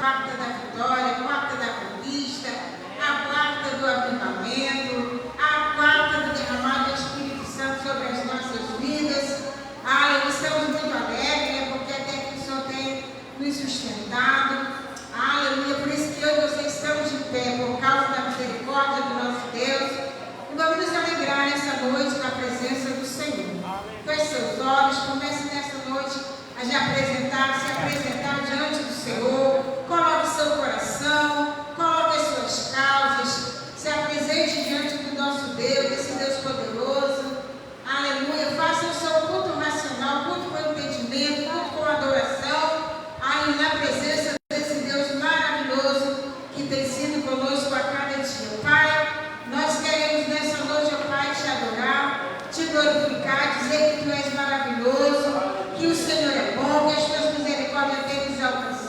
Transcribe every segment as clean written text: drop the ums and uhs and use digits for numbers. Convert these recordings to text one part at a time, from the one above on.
quarta da vitória, a quarta da conquista, a quarta do avivamento, a quarta do derramar do Espírito Santo sobre as nossas vidas. Aleluia, estamos muito alegres, né? Porque até que o Senhor tem nos sustentado. Aleluia, por isso que eu e você estamos de pé, por causa da misericórdia do nosso Deus. E vamos nos alegrar nessa noite na presença do Senhor. Feche seus olhos, comece nessa noite a se apresentar diante do Senhor. Coloque o seu coração, coloque as suas causas, se apresente diante do nosso Deus, esse Deus poderoso. Aleluia, faça o seu culto racional, culto com entendimento, culto com adoração, aí na presença desse Deus maravilhoso que tem sido conosco a cada dia. Pai, nós queremos nessa noite, ó Pai, te adorar, te glorificar, dizer que tu és maravilhoso, que o Senhor é bom, que as tuas misericórdias têm nos alcançado.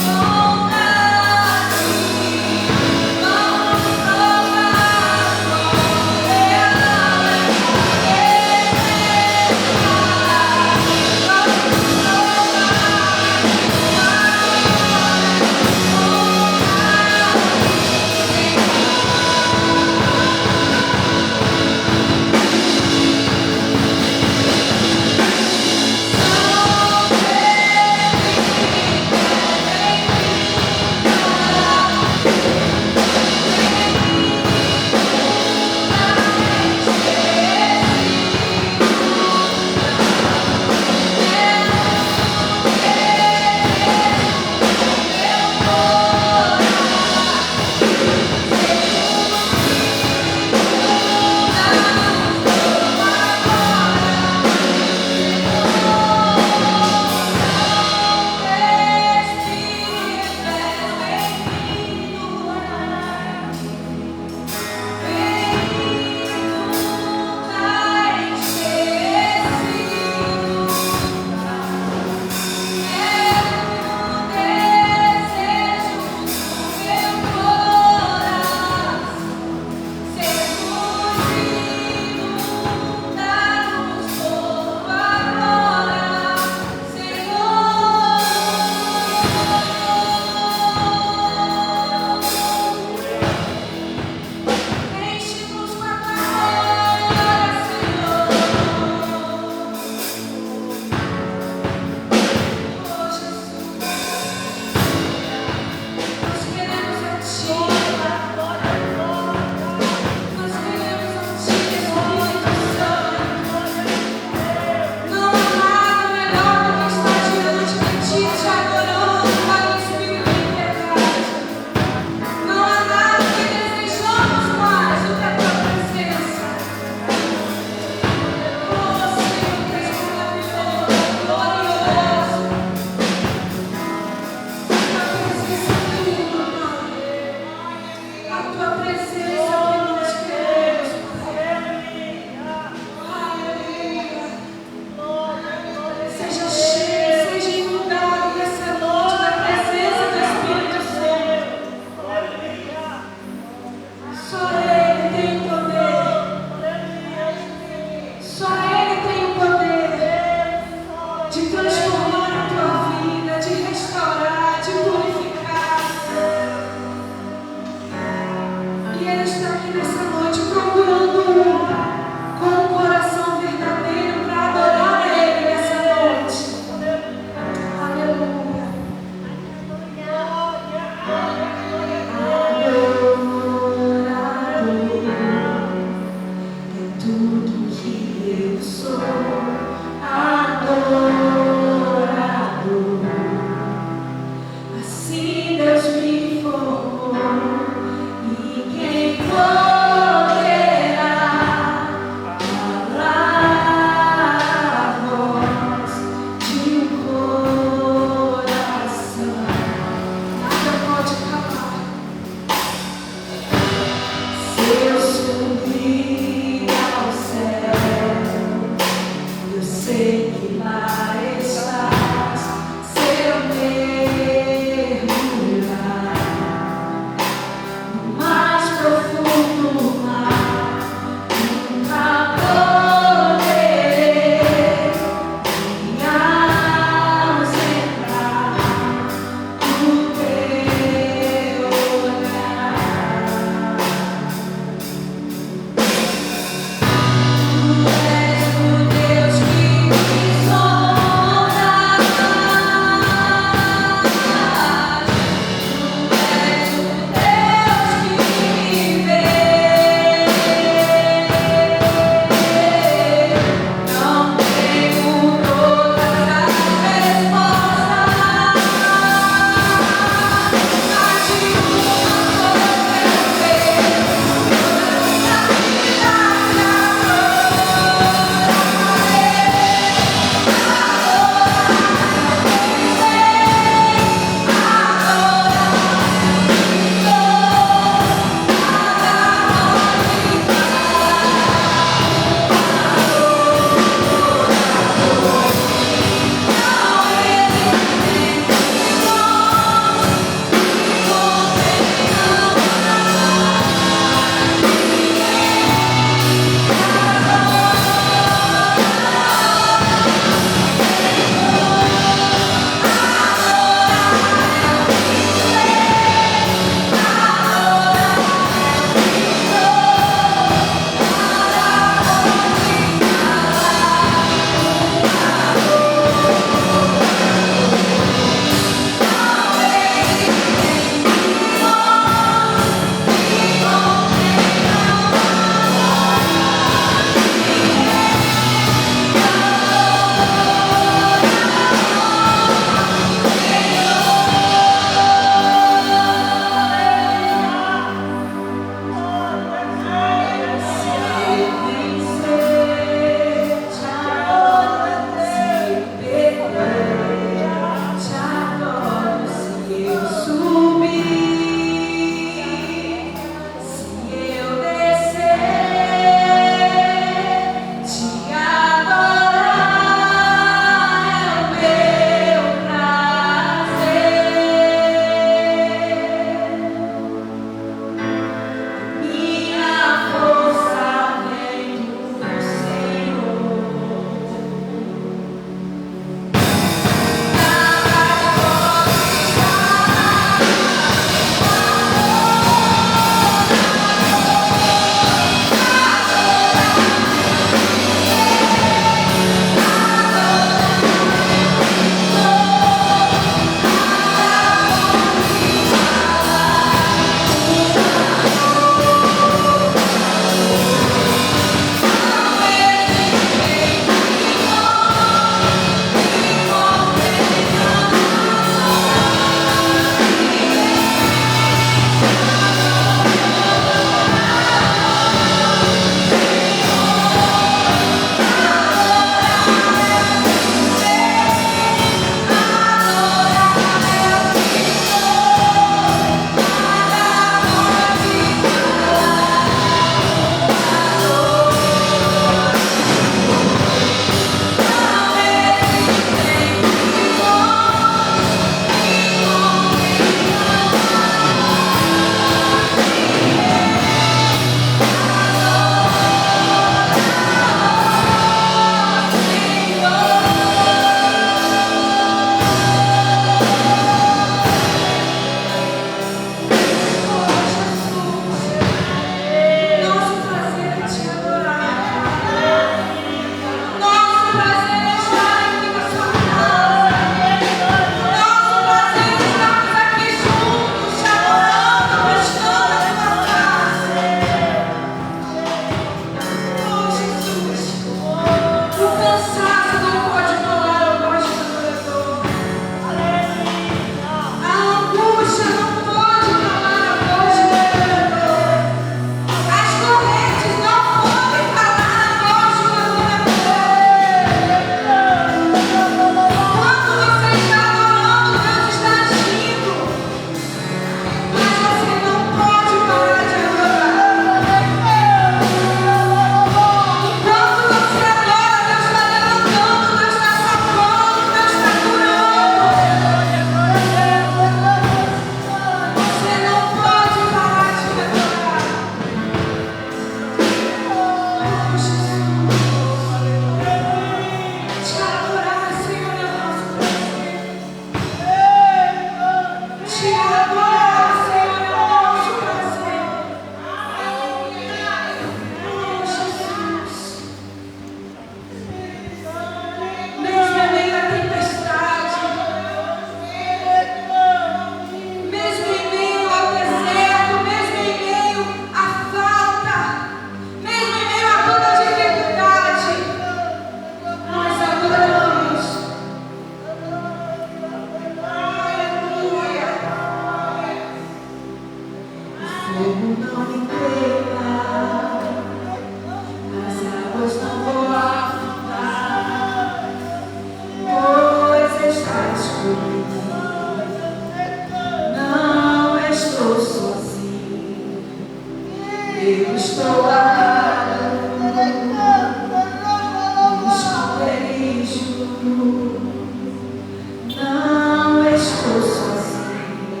Não estou sozinho,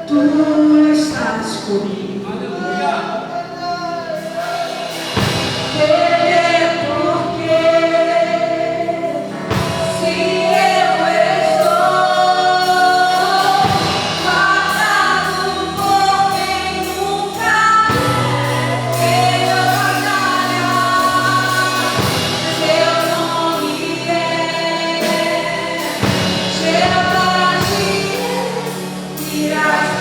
tu estás comigo. Irás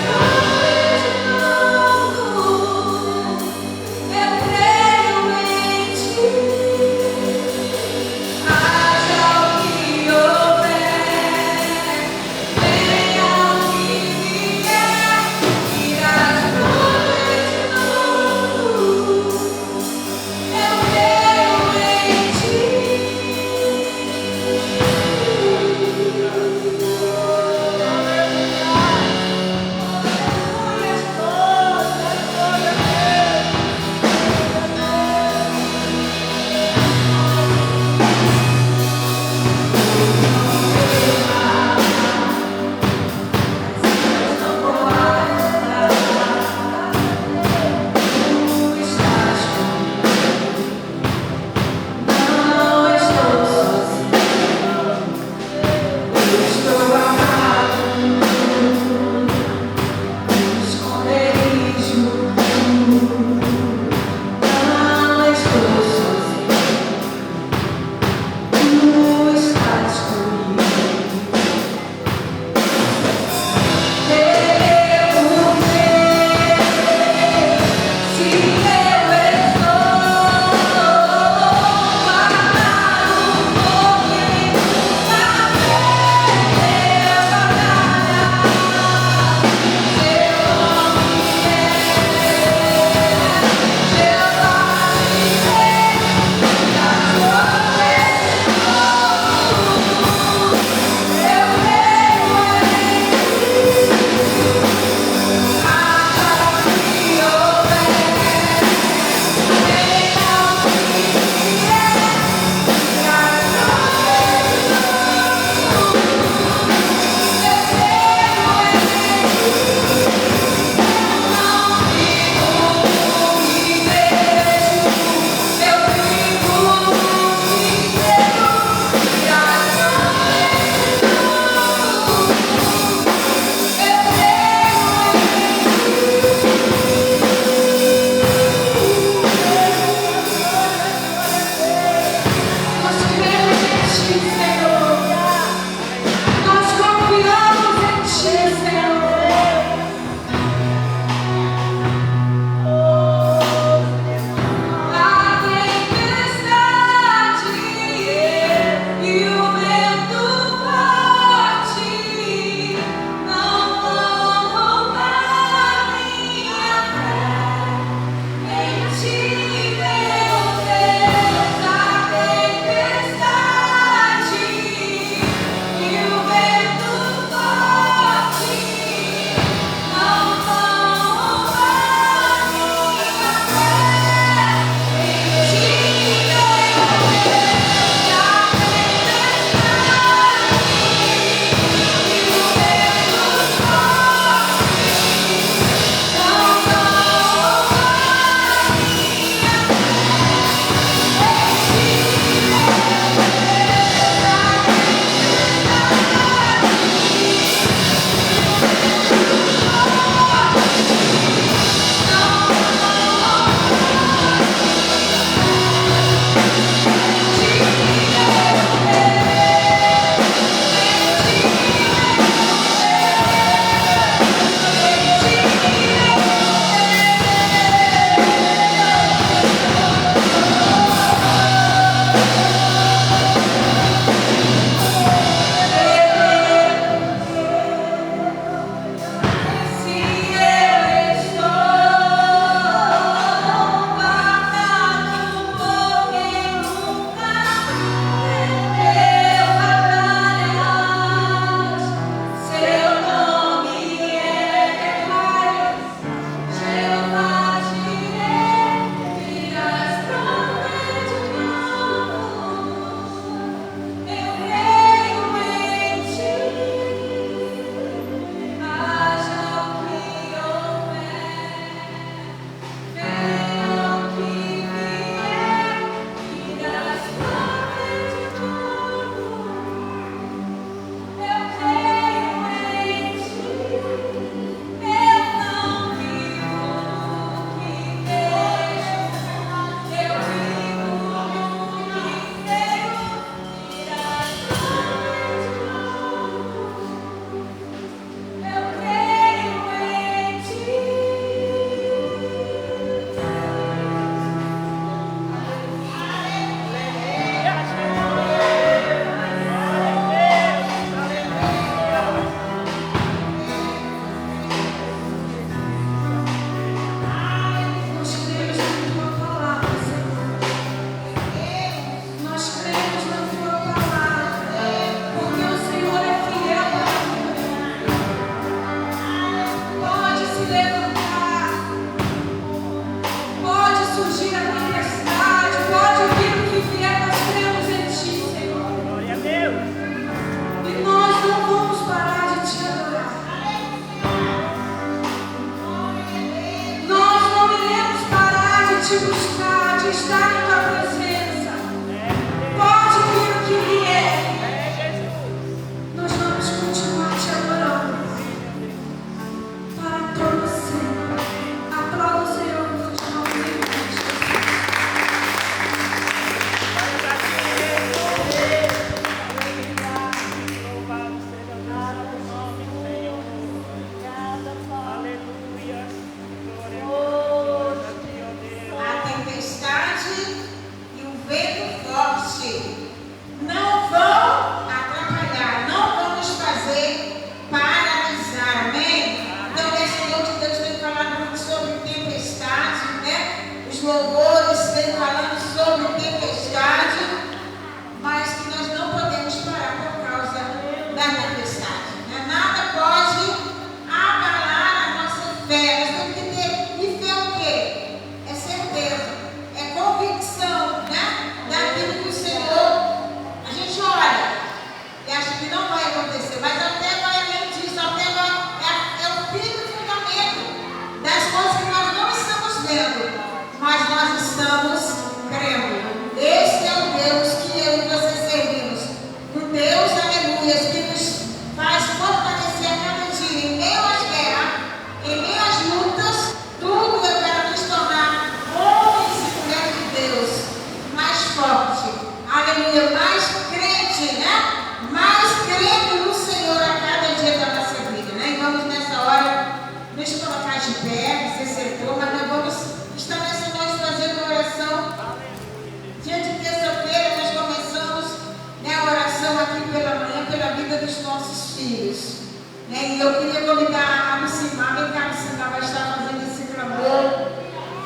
E eu queria convidar a Lucimar, vem cá, Lucimar, vai estar fazendo esse clamor.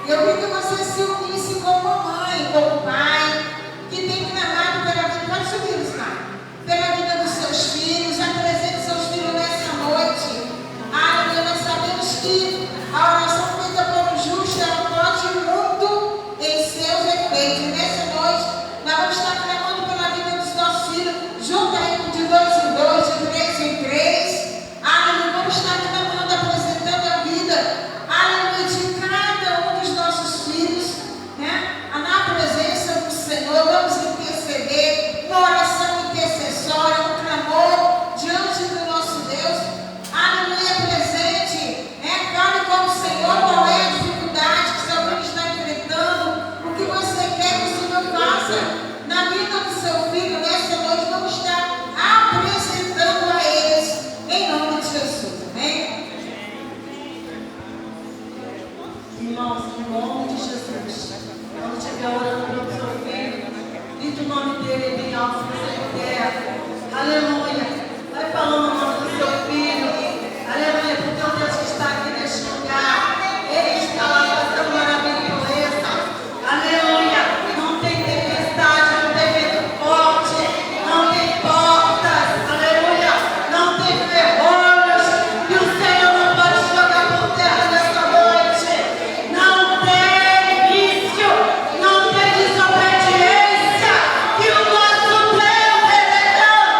Eu queria que você se unisse com a mamãe, com o pai, que tem clamado pela vida. Pode subir, Lucimar. Pela vida dos seus filhos, apresente seus filhos nessa noite. Aleluia, nós sabemos que a oração feita por um justo, ela pode muito em seus efeitos. Nessa noite, nós vamos estar clamando pela vida dos nossos filhos, junto aí de 2 em 2, de 3 em 3. Aleluia, vamos estar clamando, apresentando a vida, aleluia, de cada um dos nossos filhos, né? Na presença do Senhor, vamos interceder, uma oração intercessória, um clamor diante do nosso Deus, aleluia, presente, né? Fale com o Senhor qual é a dificuldade que seu filho está enfrentando, o que você quer que o Senhor faça na vida do seu filho. Nessa noite vamos estar apresentando a eles, em nome de Jesus, amém? Irmãos, em nome de Jesus, quando estiver orando pelo seu filho, grite o nome dele bem alto se você puder. Aleluia. Vai falando o nome do seu filho. Aleluia, porque o Deus que está aqui neste lugar, Ele está lá fazendo maravilhosa. Aleluia. Não tem tempestade, não tem vento forte, não tem portas. Aleluia. Não tem ferrolhos que o Senhor não pode jogar por terra nessa noite. Não tem vício, não tem desobediência que o nosso Deus revelou.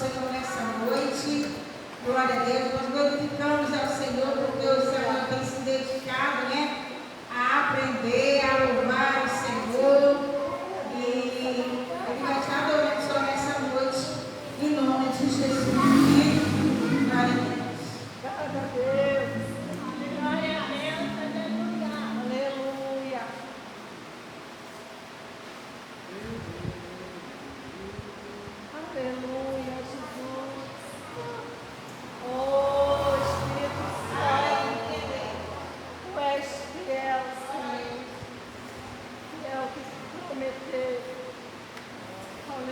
Senhor nessa noite. Glória a Deus. Nós glorificamos ao Senhor porque o Senhor tem se dedicado, né, a aprender, a louvar o Senhor. E Ele vai te adorando só nessa noite. Em nome de Jesus. Glória a Deus. Glória a Deus. Glória a Deus. Aleluia. Aleluia, Jesus. Oh, Espírito Santo, Tu és fiel, Senhor. Fiel que se prometeu. Aleluia.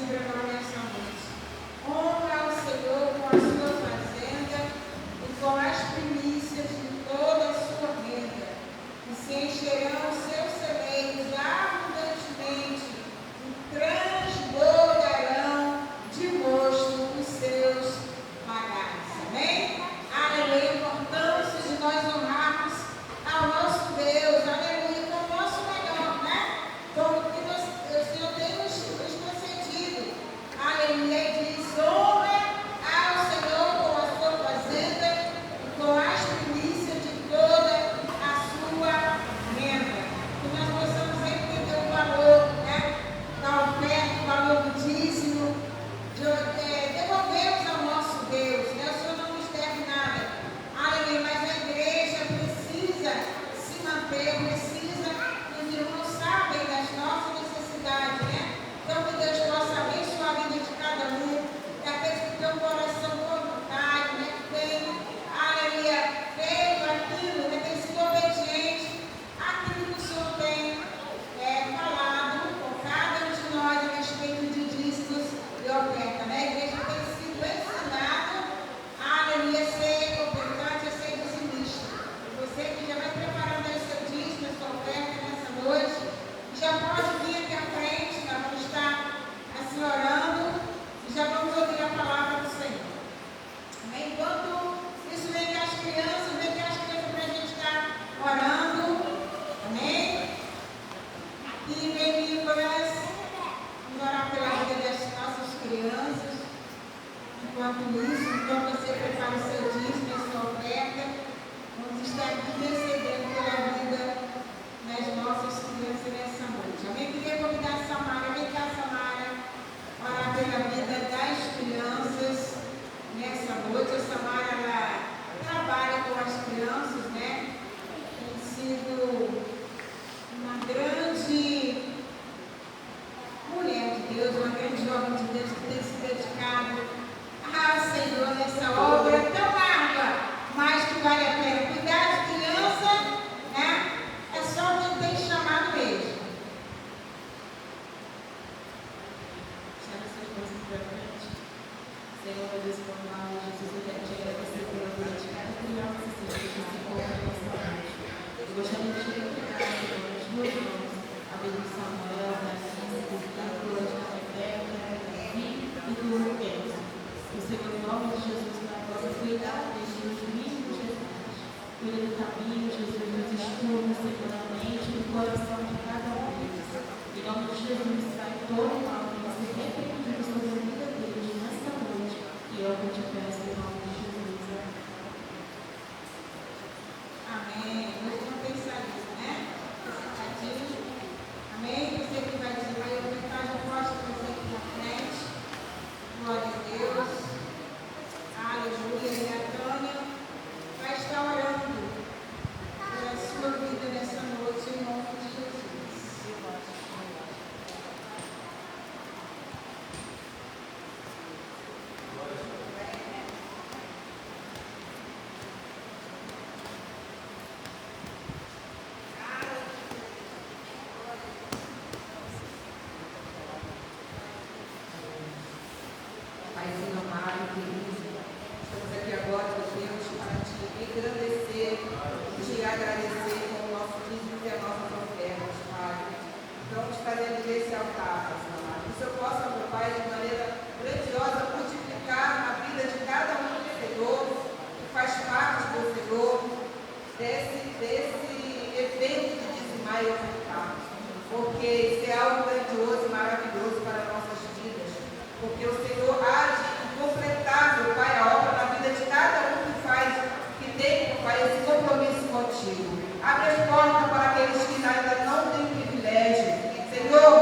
para nós nessa noite. Honra ao Senhor com a sua fazenda e com as primícias de toda a sua renda, e se encherão os seus celeiros abundantemente, e transbordarão de mosto os seus lagares. Amém? Aleluia. A importância de nós honrarmos ao nosso Deus, aleluia, com o nosso melhor, né? Com o que o Senhor tem nos concedido. Aleluia. Ele diz: honra ao Senhor com a sua fazenda e com as primícias de toda a sua renda. Que nós possamos entender o valor, né, da oferta, o valor do dízimo, devolvermos ao nosso Deus, né? O Senhor não nos deve nada. Aleluia. Mas a igreja precisa se manter, precisa, os irmãos sabem das nossas necessidades, né? Então, que Deus possa abençoar a vida de cada um, daqueles que têm um coração voluntário, né? Que tem, aleluia, feito aquilo, né? Tem sido obediente àquilo que o Senhor tem falado com cada um de nós a respeito de dízimos e oferta, né? A igreja tem sido ensinada, aleluia, a ser ofertante, a ser dizimista. Você que já vai preparando aí seu dízimo, a sua oferta nessa noite, já pode vir aqui à frente, nós vamos estar assim orando e já vamos ouvir a palavra do Senhor. Amém? Enquanto isso vem com as crianças, para a gente estar orando. Amém? E meninas, vamos orar pela vida das nossas crianças. Enquanto isso, enquanto você prepara o seu dízimo, a sua oferta, vamos estar aqui recebendo pela vida das nossas crianças nessa noite. Amém? Queria convidar a Samara, vem cá, Samara, orar pela vida das crianças nessa noite. A Samara, ela trabalha com as crianças, né? Tem sido uma grande mulher de Deus, uma grande jovem de Deus que tem se dedicado ao Senhor nessa obra tão árdua, mas que vale a pena. Cuidar de criança, né? É só quem tem chamado mesmo. Chama essas coisas para frente. Senhor, meu Deus, por nome de Jesus, eu quero te agradecer pela vida de cada criança, Senhor, que se encontra na nossa mente. Eu gostaria de te entregar, Senhor, as duas mãos, a vida do Samuel, da Cíntia, do Nicolas, da Rebeca, da Davi e do Rubens. O Senhor, em nome de Jesus, para possa cuidar destes os mínimos detalhes. Cuida do caminho, Jesus, dos estudos, Senhor, da mente, do coração de cada um deles. Em nome de Jesus, sai todo o mal que você repreendido sobre a vida deles nesta noite. E eu que te peço em nome de Jesus. Amém. Hoje não tem saída, né? Sentadinho. Amém? Você que vai dizer, vai aumentar, já pode trazer aqui na frente. Glória a Deus. Aleluia. E a Tânia vai estar orando pela sua vida nessa noite, em nome de Jesus. Paizinho amado, querido, estamos aqui agora, meu Deus, para te engrandecer, te agradecer com o nosso dízimo e as nossas ofertas, Pai. Então, te fazendo esse altar, Pai amado. Que o Senhor possa, meu Pai, de maneira grandiosa, multiplicar na vida de cada um do Senhor, que faz parte do Senhor, desse evento de dizimar e ofertar. Porque isso é algo grandioso e maravilhoso para nossas vidas. Porque o Senhor age em completar, meu Pai, a obra na vida de cada um que tem, meu Pai, esse compromisso contigo. Abre as portas para aqueles que ainda não têm privilégio. Senhor,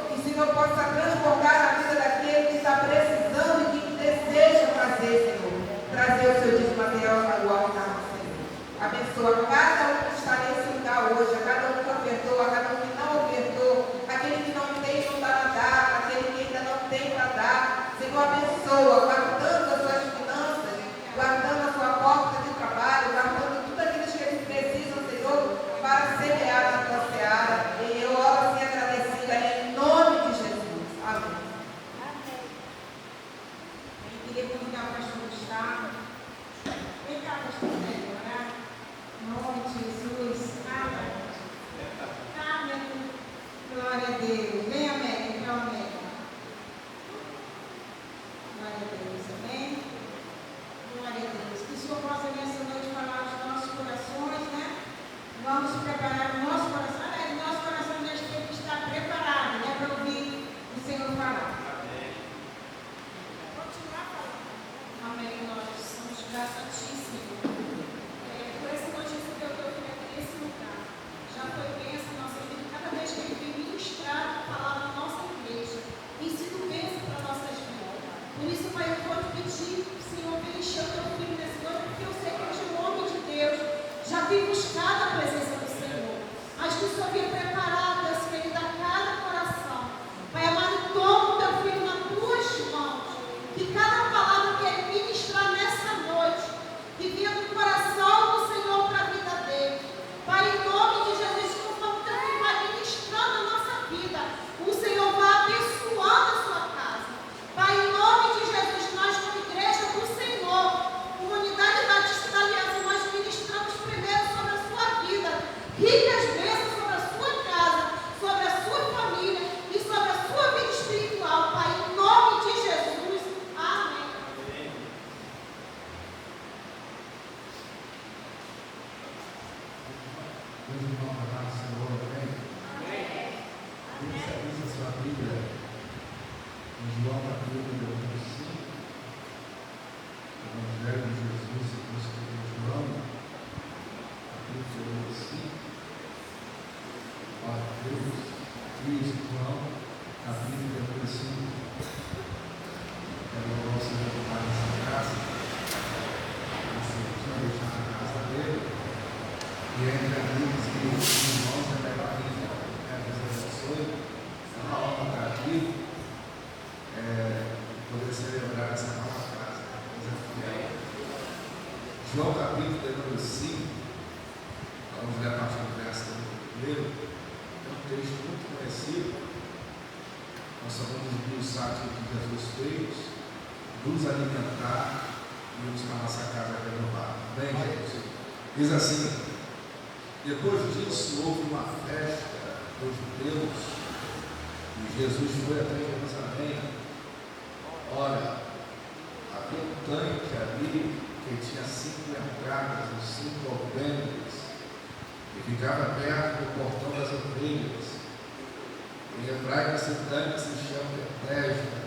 que o Senhor possa transbordar a vida daquele que está precisando e que deseja fazer, Senhor. Trazer o seu dízimo material ao altar, Senhor. Abençoa cada um que está nesse lugar hoje, a cada um que ofertou, a cada um que não ofertou, aquele que não tem, não dá a dar, aquele que ainda não tem para dar. Senhor, abençoa, guardando as suas finanças, guardando a sua porta de trabalho, guardando tudo aquilo que eles precisam, Senhor, para semear na tua seara. E eu oro assim agradecida em Deus. Vem, Amém. Então, amém. Glória a Deus. Amém. Glória a Deus. Que o Senhor possa nessa noite falar aos nossos corações, né? Vamos preparar o nosso coração. O nosso coração já tem que estar preparado, né? Para ouvir o Senhor falar. Continuar falando. Amém. Nós somos gratatíssimos por essa notícia que eu estou aqui nesse lugar. Já foi bênção na nossa vida. Cada vez que ele vem ministrar a palavra na nossa igreja, tem sido bênção para nossas vidas. Por isso, Pai, eu vou te pedir, Senhor, vem encher o teu filho nesse noite, porque eu sei que hoje o homem de Deus já tem buscado a presença do Senhor. Mas que o Senhor venha preparar, Deus querido, a cada coração. Pai amado, toma o teu filho nas tuas mãos. Que cada palavra que ele ministrar nessa noite, que venha do coração do Senhor para a vida dele. Pai, em nome de Jesus, conforme o teu filho vai ministrando a nossa vida, o Senhor vai abençoando a sua casa. Pai, em nome de Jesus, nós como igreja do Senhor, comunidade batista da aliança, nós ministramos primeiro sobre a sua vida, ricas bênçãos sobre a sua casa, sobre a sua família e sobre a sua vida espiritual. Pai, em nome de Jesus. Amém. Deus nos honrará, Senhor, amém? Diz a sua Bíblia, em João capítulo 5, Evangelho de Jesus, segundo o Espírito de João, capítulo 5, glória a Deus, diz João, capítulo 5, quero louvar o Senhor por mais essa casa, essa deixar na casa dele. E entre amigos e irmãos da minha família, Deus abençoe, é uma honra estar aqui, poder celebrar essa nova casa, coisa fiel. João capítulo 5, vamos ler a partir do verso 1. É um texto muito conhecido. Nós sabemos do milagre que Jesus fez, nos alimentar e nos para a nossa casa renovar. Bem, gente, diz assim. Depois disso, houve uma festa dos judeus e Jesus foi até Jerusalém. Ora, havia um tanque ali que tinha 5 entradas, os 5 alpendres, e ficava perto do portão das ovelhas. Em hebraico, esse tanque se chama Betesda.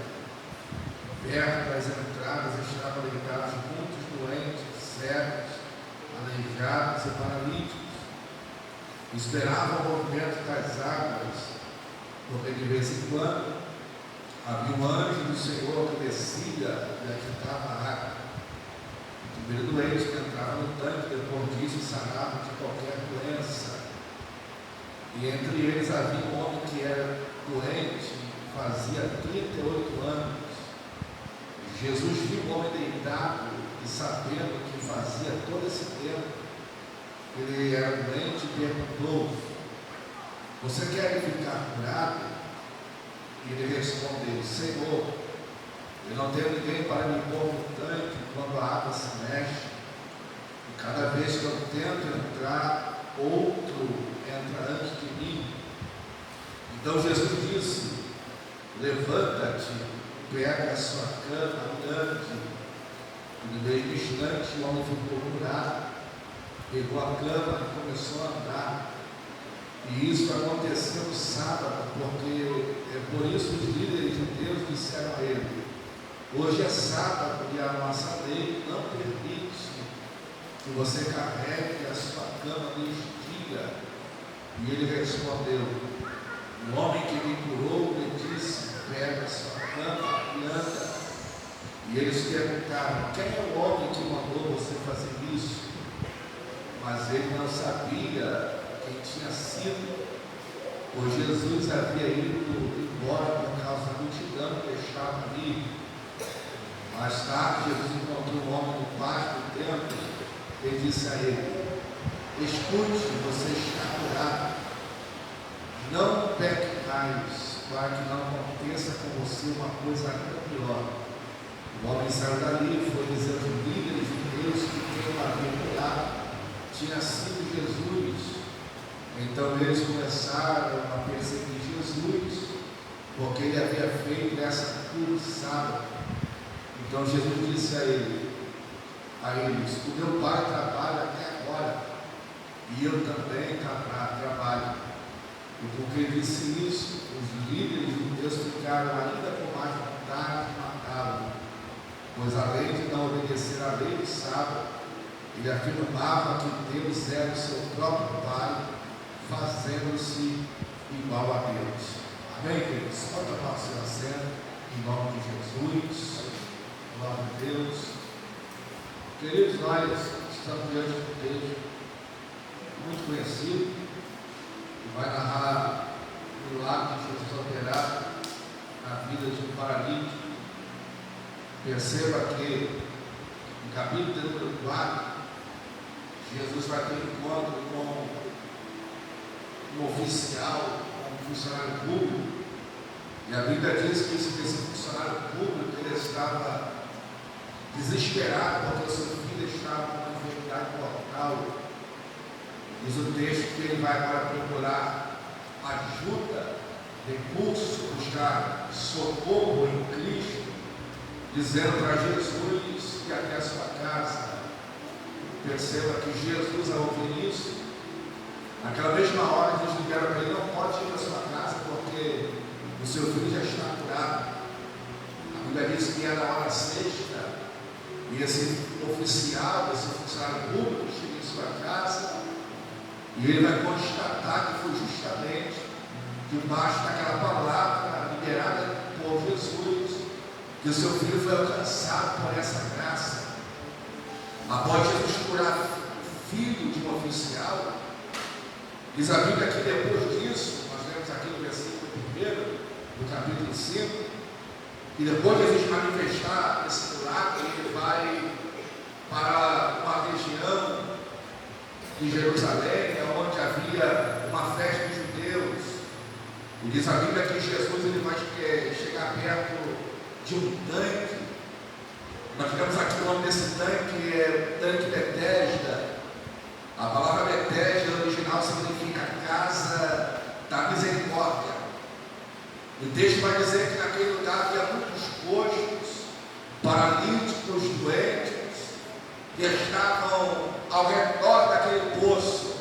Perto das entradas estavam deitados muitos doentes, cegos, aleijados e paralíticos. Esperavam o movimento das águas, porque de vez em quando havia um anjo do Senhor que descia e agitava a água. O primeiro doente que entrava no tanque, depois disso, sarava de qualquer doença. E entre eles havia um homem que era doente, fazia 38 anos. Jesus viu o homem deitado e, sabendo que fazia todo esse tempo, ele era doente e perguntou: você quer ficar curado? E ele respondeu: Senhor, eu não tenho ninguém para me pôr no tanque quando a água se mexe, e cada vez que eu tento entrar, outro entra antes de mim. Então Jesus disse: levanta-te, pega a sua cama e ande. E no mesmo instante o homem ficou curado, pegou a cama e começou a andar. E isso aconteceu no sábado, porque por isso os líderes judeus disseram a ele: hoje é sábado e a nossa lei não permite que você carregue a sua cama neste dia. E ele respondeu: o homem que me curou me disse: pega a sua cama e anda. E eles perguntaram: quem é o homem que mandou você fazer isso? Mas ele não sabia quem tinha sido, pois Jesus havia ido embora por causa da multidão que estava ali. Mais tarde, Jesus encontrou um homem no pátio do templo e disse a ele: escute, você está curado, não peque mais, para que não aconteça com você uma coisa ainda pior. O homem saiu dali e foi dizer aos líderes judeus que quem o havia curado tinha sido Jesus. Então eles começaram a perseguir Jesus, porque ele havia feito essa cura sábado. Então Jesus disse a eles: o meu pai trabalha até agora, e eu também trabalho. E porque ele disse isso, os líderes judeus ficaram ainda com mais vontade de matá-lo, pois além de não obedecer à lei do sábado, ele afirmava que Deus era o seu próprio Pai, fazendo-se igual a Deus. Amém, queridos? Pode tomar o seu assento, em nome de Jesus, glória a Deus. Queridos, nós estamos diante de um texto muito conhecido, que vai narrar o milagre de Jesus operado na vida de um paralítico. Perceba que no capítulo número 4, Jesus vai ter um encontro com um oficial, um funcionário público, e a Bíblia diz que esse funcionário público ele estava desesperado porque o seu filho estava com uma enfermidade mortal. Diz o texto que ele vai para procurar ajuda, recurso, buscar socorro em Cristo, dizendo para Jesus que até a sua casa. Perceba que Jesus, ao ouvir isso, naquela mesma hora, Deus libera para ele: não pode ir para sua casa, porque o seu filho já está curado. A Bíblia diz que era a hora sexta, e esse oficial, esse funcionário público, chega em sua casa, e ele vai constatar que foi justamente debaixo daquela palavra liberada por Jesus, que o seu filho foi alcançado por essa graça. Após Jesus curar o filho de um oficial, diz a Bíblia que depois disso, nós lemos aqui no versículo 1 do capítulo 5, e depois de Jesus manifestar esse milagre, ele vai para uma região de Jerusalém, onde havia uma festa de judeus. E diz a Bíblia que Jesus ele vai chegar perto de um tanque. Nós temos aqui o nome desse tanque, é tanque Betesda. A palavra Betesda no original significa casa da misericórdia. O texto vai dizer que naquele lugar havia muitos coxos, paralíticos, doentes, que estavam ao redor daquele poço.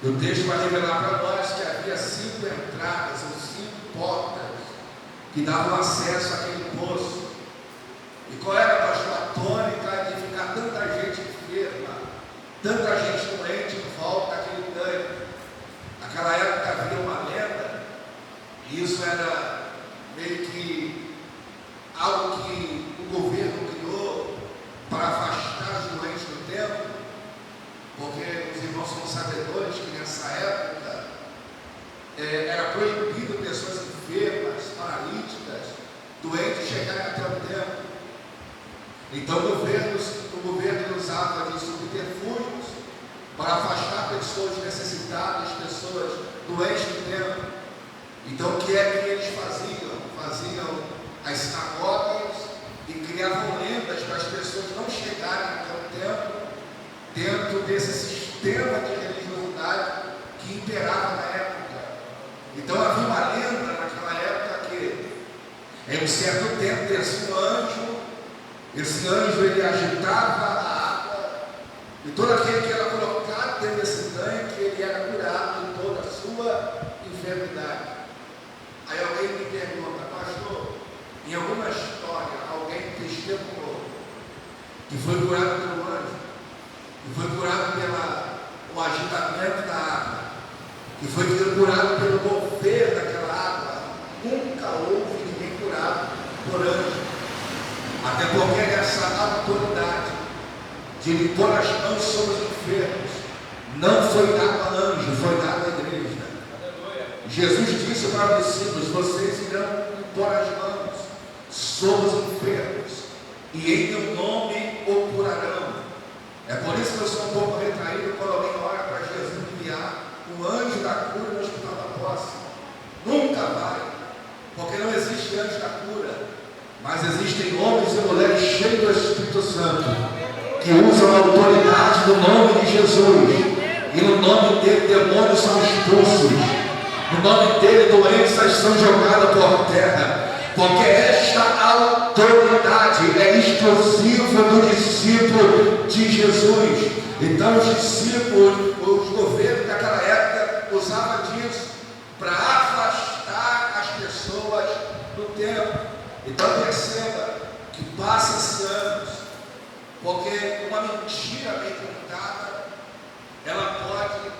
E o texto vai revelar para nós que havia 5 entradas ou 5 portas que davam acesso àquele poço. E qual era, pastor, a tônica de ficar tanta gente enferma, tanta gente doente em volta daquele tanque? Naquela época havia uma lenda, e isso era meio que algo que o governo criou para afastar os doentes do templo, porque os irmãos são sabedores que nessa época era proibido pessoas enfermas, paralíticas, doentes chegarem até o templo. Então o governo usava de subterfúgios para afastar pessoas necessitadas, pessoas doentes do templo. Então o que é que eles faziam? Faziam as sinagogas e criavam lendas para as pessoas não chegarem até o templo, dentro desse sistema de religiosidade que imperava na época. Então havia uma lenda naquela época que em um certo tempo descia um anjo. Esse anjo ele agitava a água, e todo aquele que era colocado dentro desse tanque, ele era curado de toda a sua enfermidade. Aí alguém me pergunta: pastor, em alguma história alguém testemunhou que foi curado pelo anjo, que foi curado pelo agitamento da água, que foi curado pelo mover daquela água? Nunca houve ninguém curado por anjo. Até porque essa autoridade de impor as mãos sobre os enfermos não foi dada a anjo, foi dada à igreja. Jesus disse para os discípulos: vocês irão impor as mãos sobre os enfermos e em meu nome o curarão. É por isso que eu sou um pouco retraído quando alguém olha para Jesus enviar o anjo da cura no hospital da posse. Nunca vai, porque não existe anjo da cura. Mas existem homens e mulheres cheios do Espírito Santo que usam a autoridade do nome de Jesus, e no nome dele demônios são expulsos, No nome dele, doenças são jogadas por terra. Porque esta autoridade é exclusiva do discípulo de Jesus. Então os discípulos, os governos daquela época usavam disso para afastar as pessoas do templo. Então perceba que passa-se anos, porque uma mentira bem contada, ela pode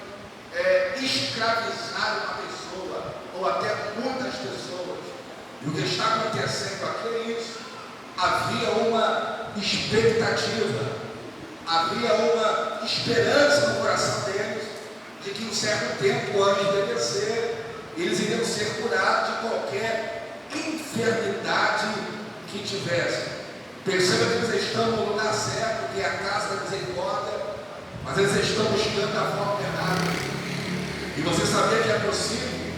escravizar uma pessoa, ou até muitas pessoas. E o que está acontecendo aqui é isso. Havia uma expectativa, havia uma esperança no coração deles, de que um certo tempo antes de envelhecer, eles iriam ser curados de qualquer enfermidade que tivessem. Perceba que eles estão no lugar certo, que é a casa da misericórdia, mas eles estão buscando a forma errada. E você sabia que é possível,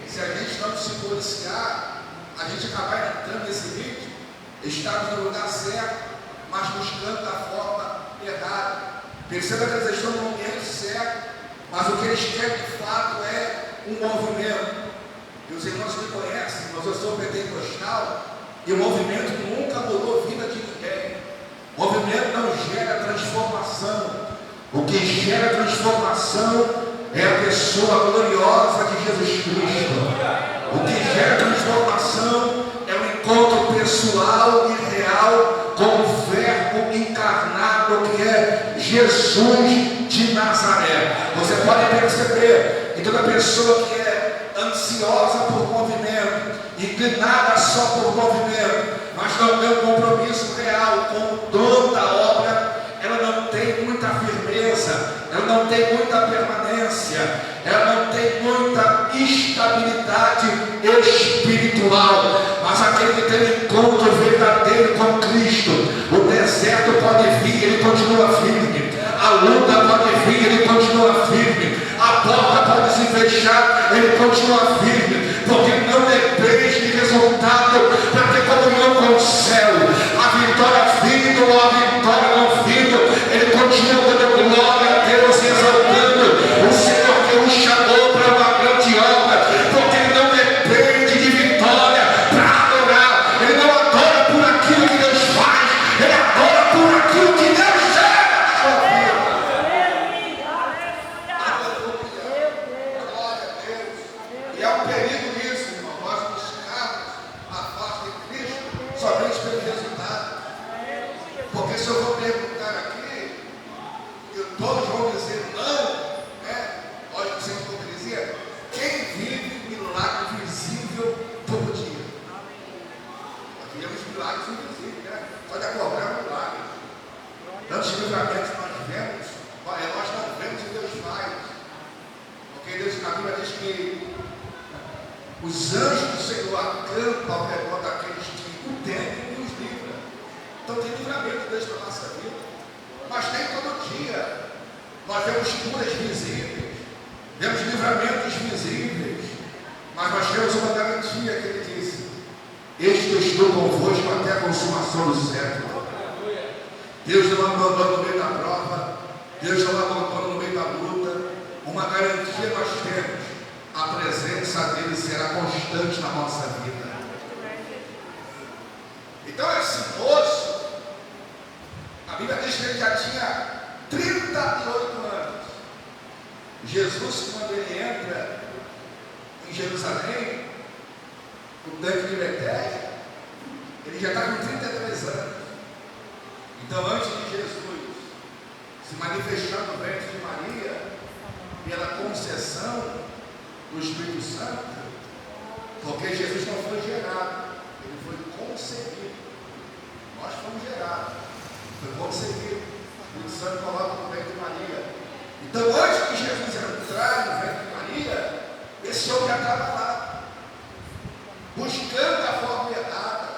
se a gente não se policiar, a gente acabar entrando nesse ritmo, estamos no lugar certo, mas buscando da forma errada. Perceba que eles estão no momento certo, mas o que eles querem de fato é um movimento. E os irmãos me conhecem, mas eu sou pentecostal, e o movimento nunca mudou a vida de ninguém. O movimento não gera transformação. O que gera transformação é a pessoa gloriosa de Jesus Cristo. O que gera transformação é o encontro pessoal e real com o Verbo encarnado, que é Jesus de Nazaré. Você pode perceber que toda pessoa que é ansiosa por movimento, inclinada só por movimento, mas não tem um compromisso real com o dono da obra, ela não tem muita firmeza, ela não tem muita permanência, ela não tem muita estabilidade espiritual. Mas aquele que tem um encontro verdadeiro com Cristo, o deserto pode vir, ele continua firme, a luta pode vir, ele continua firme, a porta pode se fechar, ele continua firme, porque não depende de resultado, para ter comunhão com o céu. A vitória vindo ou a vitória não vindo, ele continua dando glória a Deus e exaltando o Senhor que o chamou para uma grande obra, porque ele não depende de vitória para adorar. Ele não adora por aquilo que Deus faz, ele adora por aquilo que Deus é. Glória a Deus. E é um perigo nisso, irmão, nós buscarmos a face de Cristo somente pelo resultado. Porque se eu vou perguntar aqui, e todos vão dizer não, lógico, sem hipocrisia, quem vive milagre visível todo dia? Nós vivemos milagres invisíveis, né? Pode acordar um milagre. Tantos livramentos nós vemos, nós não vemos o que Deus faz. Porque Deus, na Bíblia diz que os anjos do Senhor acampam ao redor daqueles que o temem e os livram. Então tem livramento de Deus para a nossa vida. Mas nem todo dia. Nós vemos curas visíveis, vemos livramentos visíveis, mas nós temos uma garantia que ele disse: eis que eu estou convosco até a consumação do século. Deus não abandonou no meio da prova, Deus não abandonou no meio da luta. Uma garantia nós temos: a presença dele será constante na nossa vida. Então esse moço, a Bíblia diz que ele já tinha 38 anos. Jesus, quando ele entra em Jerusalém, no tanque de Betélia, ele já está com 33 anos. Então, antes de Jesus se manifestar no ventre de Maria, pela concessão do Espírito Santo, porque Jesus não foi gerado, ele foi concebido. Nós fomos gerados, foi concebido. O Espírito Santo coloca no ventre de Maria. Então, antes de Jesus entrar no ventre de Maria, esse homem já estava lá, buscando a forma errada,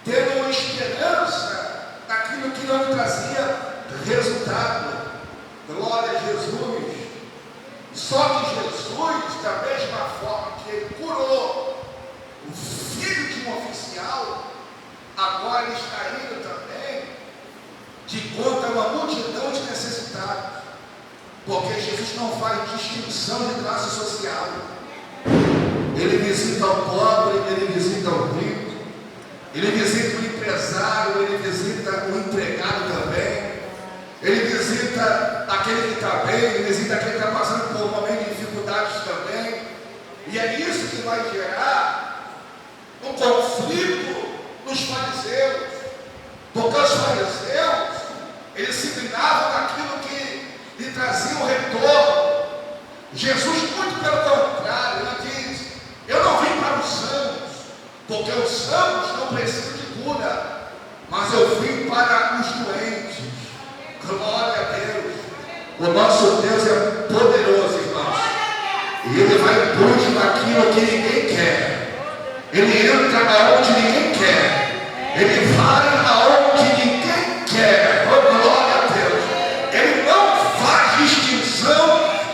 tendo uma esperança daquilo que não trazia resultado. Glória a Jesus. Só que Jesus, da mesma forma que ele curou o filho de um oficial, agora ele está indo também de conta a uma multidão de necessitados. Porque Jesus não faz distinção de classe social. Ele visita o pobre, ele visita o rico, ele visita o empresário, ele visita o empregado também, ele visita aquele que está bem, ele visita aquele que está passando por um momento de dificuldades também. E é isso que vai gerar um conflito nos fariseus, porque os fariseus, eles se inclinavam naquilo que lhe trazia um retorno. Jesus, muito pelo contrário, ele diz: eu não vim para os sãos, porque os sãos não precisam de cura, mas eu vim para os doentes. Glória a Deus. O nosso Deus é poderoso, irmãos, e Ele vai em busca daquilo que ninguém quer. Ele entra aonde ninguém quer, Ele vai aonde ninguém quer. Oh, glória a Deus. Ele não faz distinção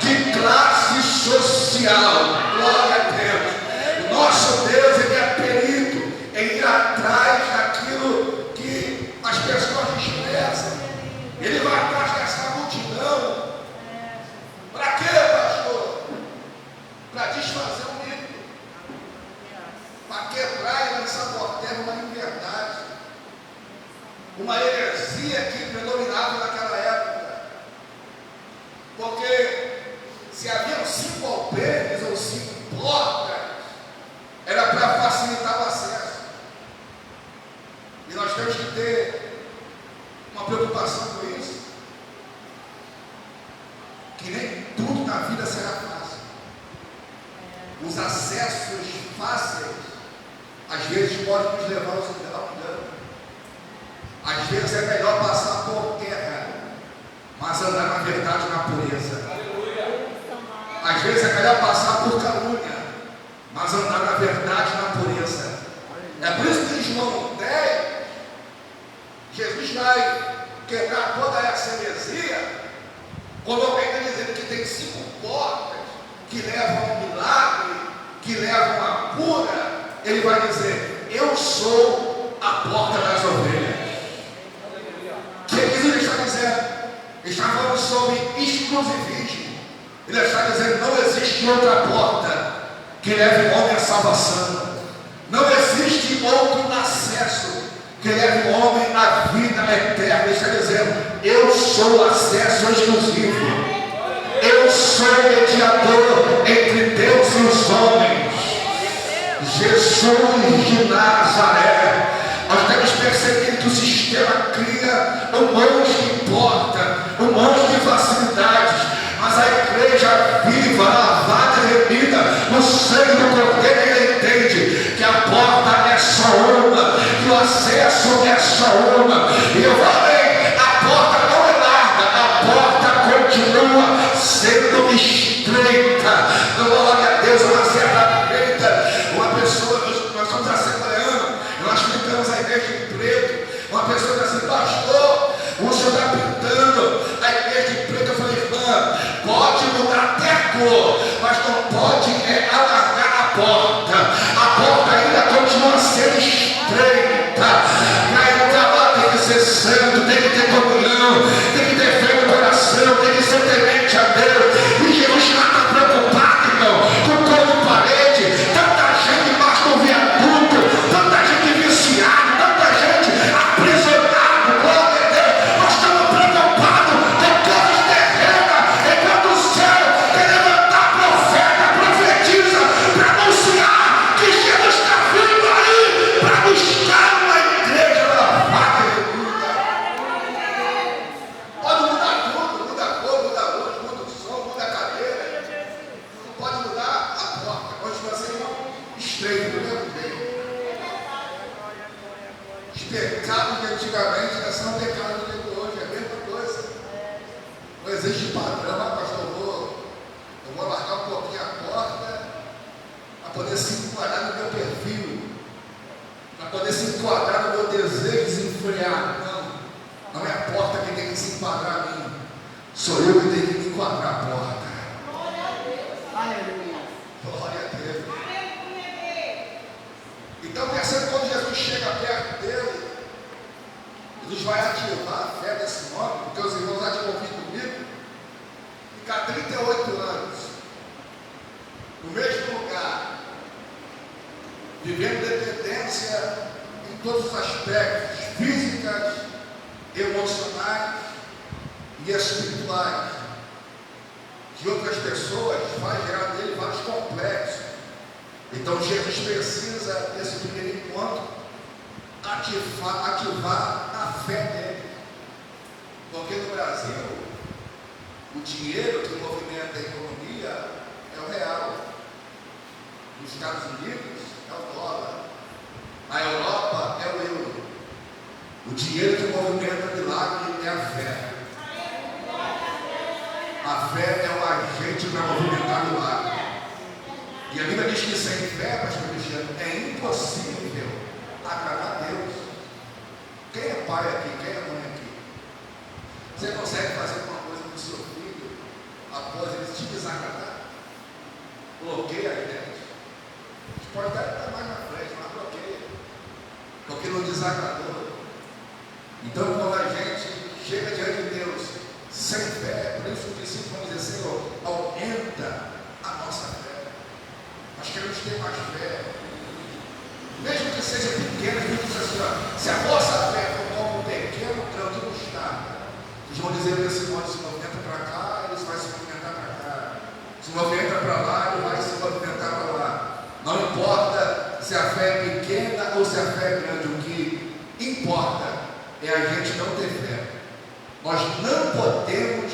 de classe social. Glória a Deus. Nosso Deus, Ele é perito em ir atrás daquilo que as pessoas desprezam. Ele vai atrás dessa multidão. Para quê, pastor? Para desfazer o mito, para quebrar e lançar por terra uma inverdade, uma heresia que predominava naquela época. Porque se haviam 5 alpendres ou 5 portas, era para facilitar o acesso. E nós temos que ter uma preocupação com isso, que nem tudo na vida será fácil. Os acessos fáceis às vezes podem nos levar ao engano. Às vezes é melhor passar por terra, mas andar na verdade, na pureza. Às vezes é melhor passar por calúnia, mas andar na verdade, na pureza. É por isso que em João 10, Jesus vai quebrar toda essa heresia, quando alguém está dizendo que tem 5 portas que levam a um milagre, que levam a cura. Ele vai dizer: eu sou a porta das ovelhas. O que ele está dizendo? Ele está falando sobre exclusivismo. Ele está dizendo: não existe outra porta que leve o homem à salvação. Não existe outro acesso que leve o homem à vida eterna. Ele está dizendo: eu sou o acesso exclusivo. Eu sou o mediador entre Deus e os homens. Jesus de Nazaré. Nós temos percebido que o sistema cria um monte de porta, um monte de facilidades, mas a igreja viva, lavada e remida no sangue do Cordeiro, ele entende que a porta é só uma, que o acesso é só uma. E eu falei: a porta não é larga, a porta continua sendo estreita. Glória a Deus. Uma certa feita, uma pessoa, nós estamos assembleando, nós pintamos a igreja em preto. Uma pessoa disse assim: pastor, o senhor está pintando a igreja de preto. Eu falei: irmã, pode mudar até a cor, mas não pode alargar a porta. A porta ainda continua sendo estreita. Aí tem que ser santo, tem que ter comunhão, tem que ter fé no coração, tem que ser temente a Deus. E Jesus não está preocupado, irmão, com cor de parede. Tanta gente embaixo do viaduto, tanta gente viciada, tanta gente aprisionada. Glória a Deus. Nós estamos preocupados com coisas terrenas, enquanto o céu quer levantar profeta, profetiza, para anunciar que Jesus está vindo aí para buscar uma igreja lavada e remida. Pode mudar tudo, muda a cor, muda a luz, muda o som, muda a cadeira. Não pode mudar a porta, continua sendo estreito do mesmo jeito. Os pecados de antigamente não são pecados de hoje, é a mesma coisa. Não existe padrão. Pastor, eu vou largar um pouquinho a porta para poder se enquadrar no meu perfil, para poder se enquadrar no meu desejo desenfreado. Não é a porta que tem que se enquadrar a mim, sou eu que tenho que me enquadrar a porta. Aleluia. Glória a Deus. Então, percebe, quando Jesus chega perto dele, Jesus vai ativar a fé desse homem, porque os irmãos há de ouvir comigo. vivendo dependência em todos os aspectos, físicas, emocionais e espirituais, de outras pessoas, vai gerar nele vários complexos. Então Jesus precisa, nesse primeiro encontro, ativar a fé dele. Porque no Brasil, o dinheiro que movimenta a economia é o real. Nos Estados Unidos é o dólar. Na Europa é o euro. O dinheiro que movimenta milagre é a fé. A fé é o agente para movimentar milagre. E a Bíblia diz que sem fé, pastor Cristiano, é impossível agradar a Deus. Quem é pai aqui? Quem é mãe aqui? Você consegue fazer alguma coisa com o seu filho após ele te desagradar? Bloqueia a gente. Pode até estar mais na frente, mas bloqueia. Porque não desagradou. Então, quando a gente chega diante de Deus sem fé, por isso os discípulos vão dizer: Senhor, aumenta a nossa fé. Nós queremos ter mais fé. Mesmo que seja pequena, a gente diz assim: ó, se a vossa fé for como um pequeno grão de mostarda, eles vão dizer desse modo: se movimenta para cá, eles vão se movimentar para cá. Se movimenta para lá, ele vai se movimentar para lá. Não importa se a fé é pequena ou se a fé é grande, o que importa é a gente não ter fé. Nós não podemos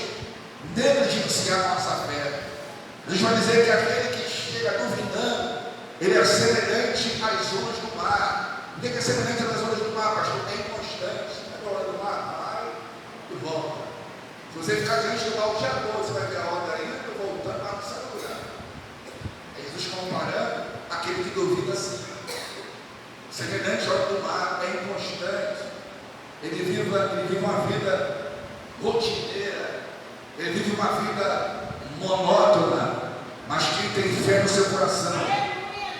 negligenciar a nossa fé. Eles vão dizer que aquele que chega duvidando, ele é semelhante às ondas do mar. O que é semelhante às ondas do mar, pastor? É inconstante. A onda do mar vai e volta. Se você ficar diante do mar o dia todo, você vai ver a onda indo e voltando para o seu lugar. É Jesus comparando aquele que duvida assim. Semelhante à onda do mar, é inconstante. Ele vive uma vida rotineira, ele vive uma vida monótona, mas quem tem fé no seu coração,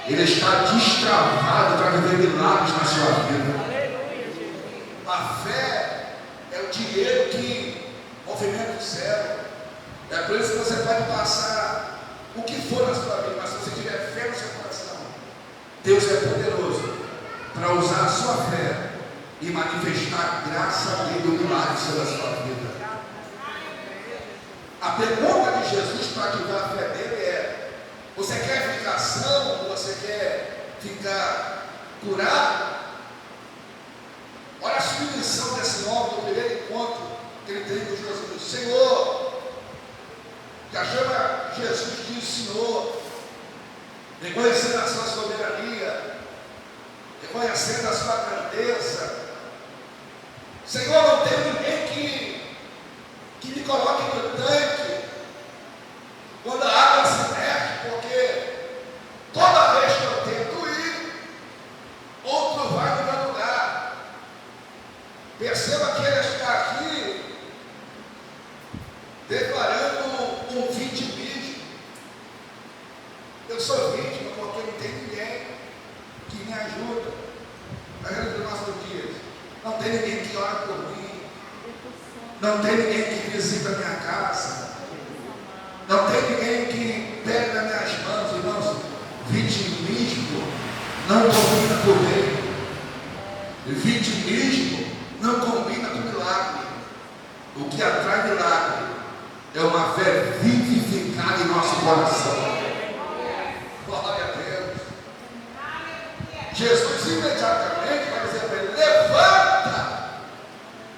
ele está destravado para viver milagres na sua vida. A fé é o dinheiro que movimenta o céu. É por isso que você pode passar o que for na sua vida, mas se você tiver fé no seu coração, Deus é poderoso para usar a sua fé e manifestar a graça dele, o milagre sobre a sua vida. A pergunta de Jesus para ativar a fé dele é: você quer ficar são? Você quer ficar curado? Olha a submissão desse homem no primeiro encontro que ele tem com Jesus. Senhor, já chama Jesus de Senhor, reconhecendo a sua soberania, reconhecendo a sua grandeza. Senhor, não tem ninguém que me coloque no tanque quando a água se mexe, porque toda vez que eu tento ir, outro vai no meu lugar. Perceba que ele está aqui declarando um vitimismo. Eu sou vítima porque não tem ninguém que me ajuda. Na vida dos nossos dias, não tem ninguém que ora por mim, não tem ninguém que visita a minha casa, não tem ninguém que pega nas minhas mãos. Irmãos, vitimismo não combina com o rei, vitimismo não combina com milagre. O que atrai milagre é uma fé vivificada em nosso coração. Glória a Deus. Jesus imediatamente vai dizer para ele: levanta,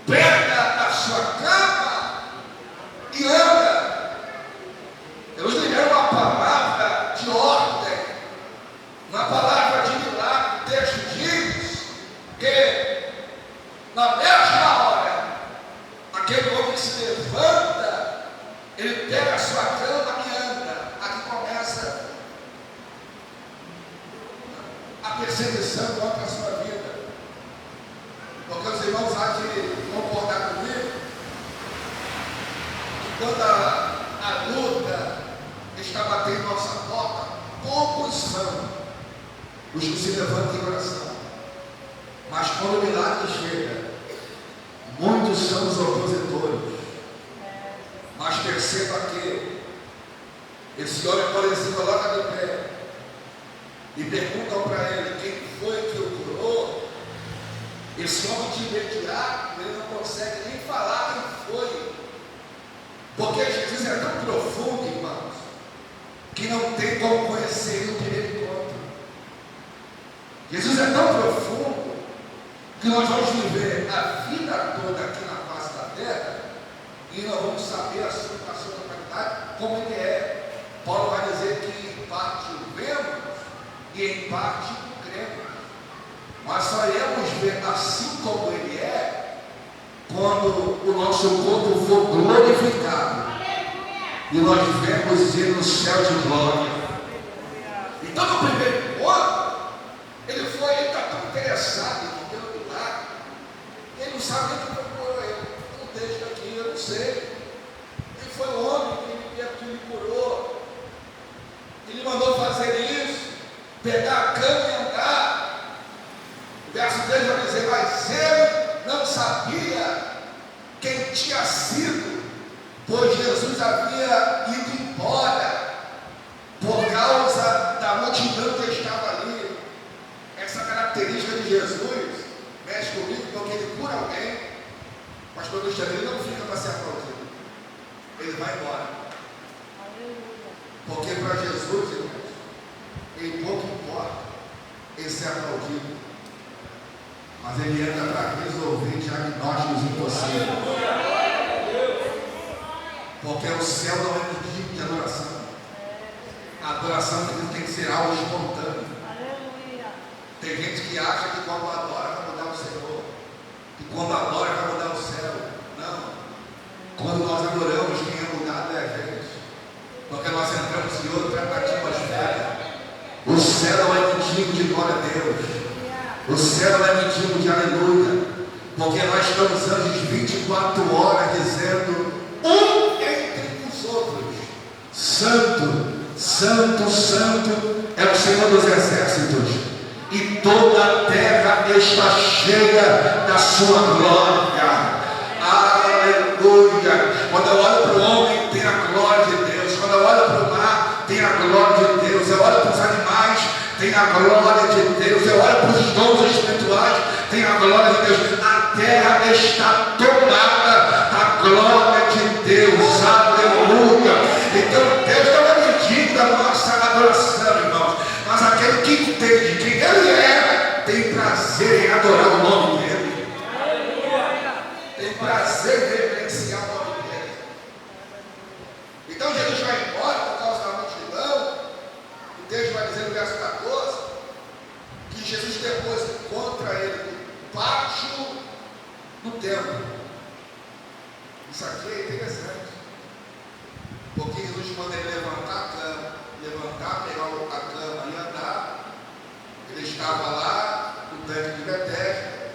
pega a sua cama e anda. Eu liberei uma palavra de ordem, uma palavra de milagre. O texto diz que na mesma hora aquele homem se levanta, ele pega a sua cama e anda. Aqui começa a perseguição contra a sua vida. Porque os irmãos há de concordar comigo que quando a luta está batendo nossa porta, poucos são os que se levantam em oração. Mas quando o milagre chega, muitos são os opositores. Mas perceba que esse homem, quando ele se coloca de pé, e perguntam para ele quem foi que o curou, esse homem de imediato, ele não consegue nem falar quem foi, porque Jesus é tão profundo, irmãos, que não tem como conhecer ele no primeiro encontro. Jesus é tão profundo que nós vamos viver a vida toda aqui na face da terra e nós vamos saber a sua totalidade como ele é. Paulo vai dizer que em parte o vemos e em parte o cremos, mas só iremos ver assim como ele é quando o nosso corpo for glorificado e nós vemos ele no céu de glória. Então no primeiro encontro ele está tão interessado em ver o milagre, ele não sabe nem o que procurou ele. Um texto aqui, eu não sei. Ele foi o homem que me curou. Ele mandou fazer isso, pegar a cama e andar. O verso 3 vai dizer, mas ele não sabia quem tinha sido, pois Jesus havia ido embora por causa da multidão que estava ali. Essa característica de Jesus mexe comigo porque ele cura alguém, mas quando chega ele não fica para ser aplaudido, ele vai embora. Porque para Jesus, irmãos, ele pouco importa ele ser aplaudido, mas ele entra para resolver diagnósticos impossíveis, porque o céu não é um tipo de adoração. A adoração tem que ser algo espontâneo. Tem gente que acha que quando adora vai mudar o Senhor, que quando adora vai mudar o céu. Não. Quando nós adoramos, quem é mudado é a gente, porque nós entramos em outra atmosfera. O céu não é mendigo de glória a Deus, o céu não é mendigo de aleluia, porque nós estamos antes de 24 horas dizendo um entre os outros: Santo, Santo, Santo é o Senhor dos exércitos, e toda a terra está cheia da sua glória. Aleluia. Quando eu olho para o homem, tem a glória de Deus. Quando eu olho para o mar, tem a glória de Deus. Eu olho para os animais, tem a glória de Deus. Eu olho para os dons espirituais, tem a glória de Deus. A terra está tomada da glória de Deus. Aleluia. Então Deus não é medida da nossa adoração, irmãos, mas aquele que entende quem ele é, tem prazer em adorar o nome dele. Tem prazer em reverenciar o nome dele. Então Jesus vai embora por causa da multidão. O texto vai dizer no verso 14 que Jesus depois encontra ele no pátio do templo. Isso aqui é interessante, porque Jesus manda ele levantar a cama, pegar a cama e andar. Ele estava lá no tanque de Betesda,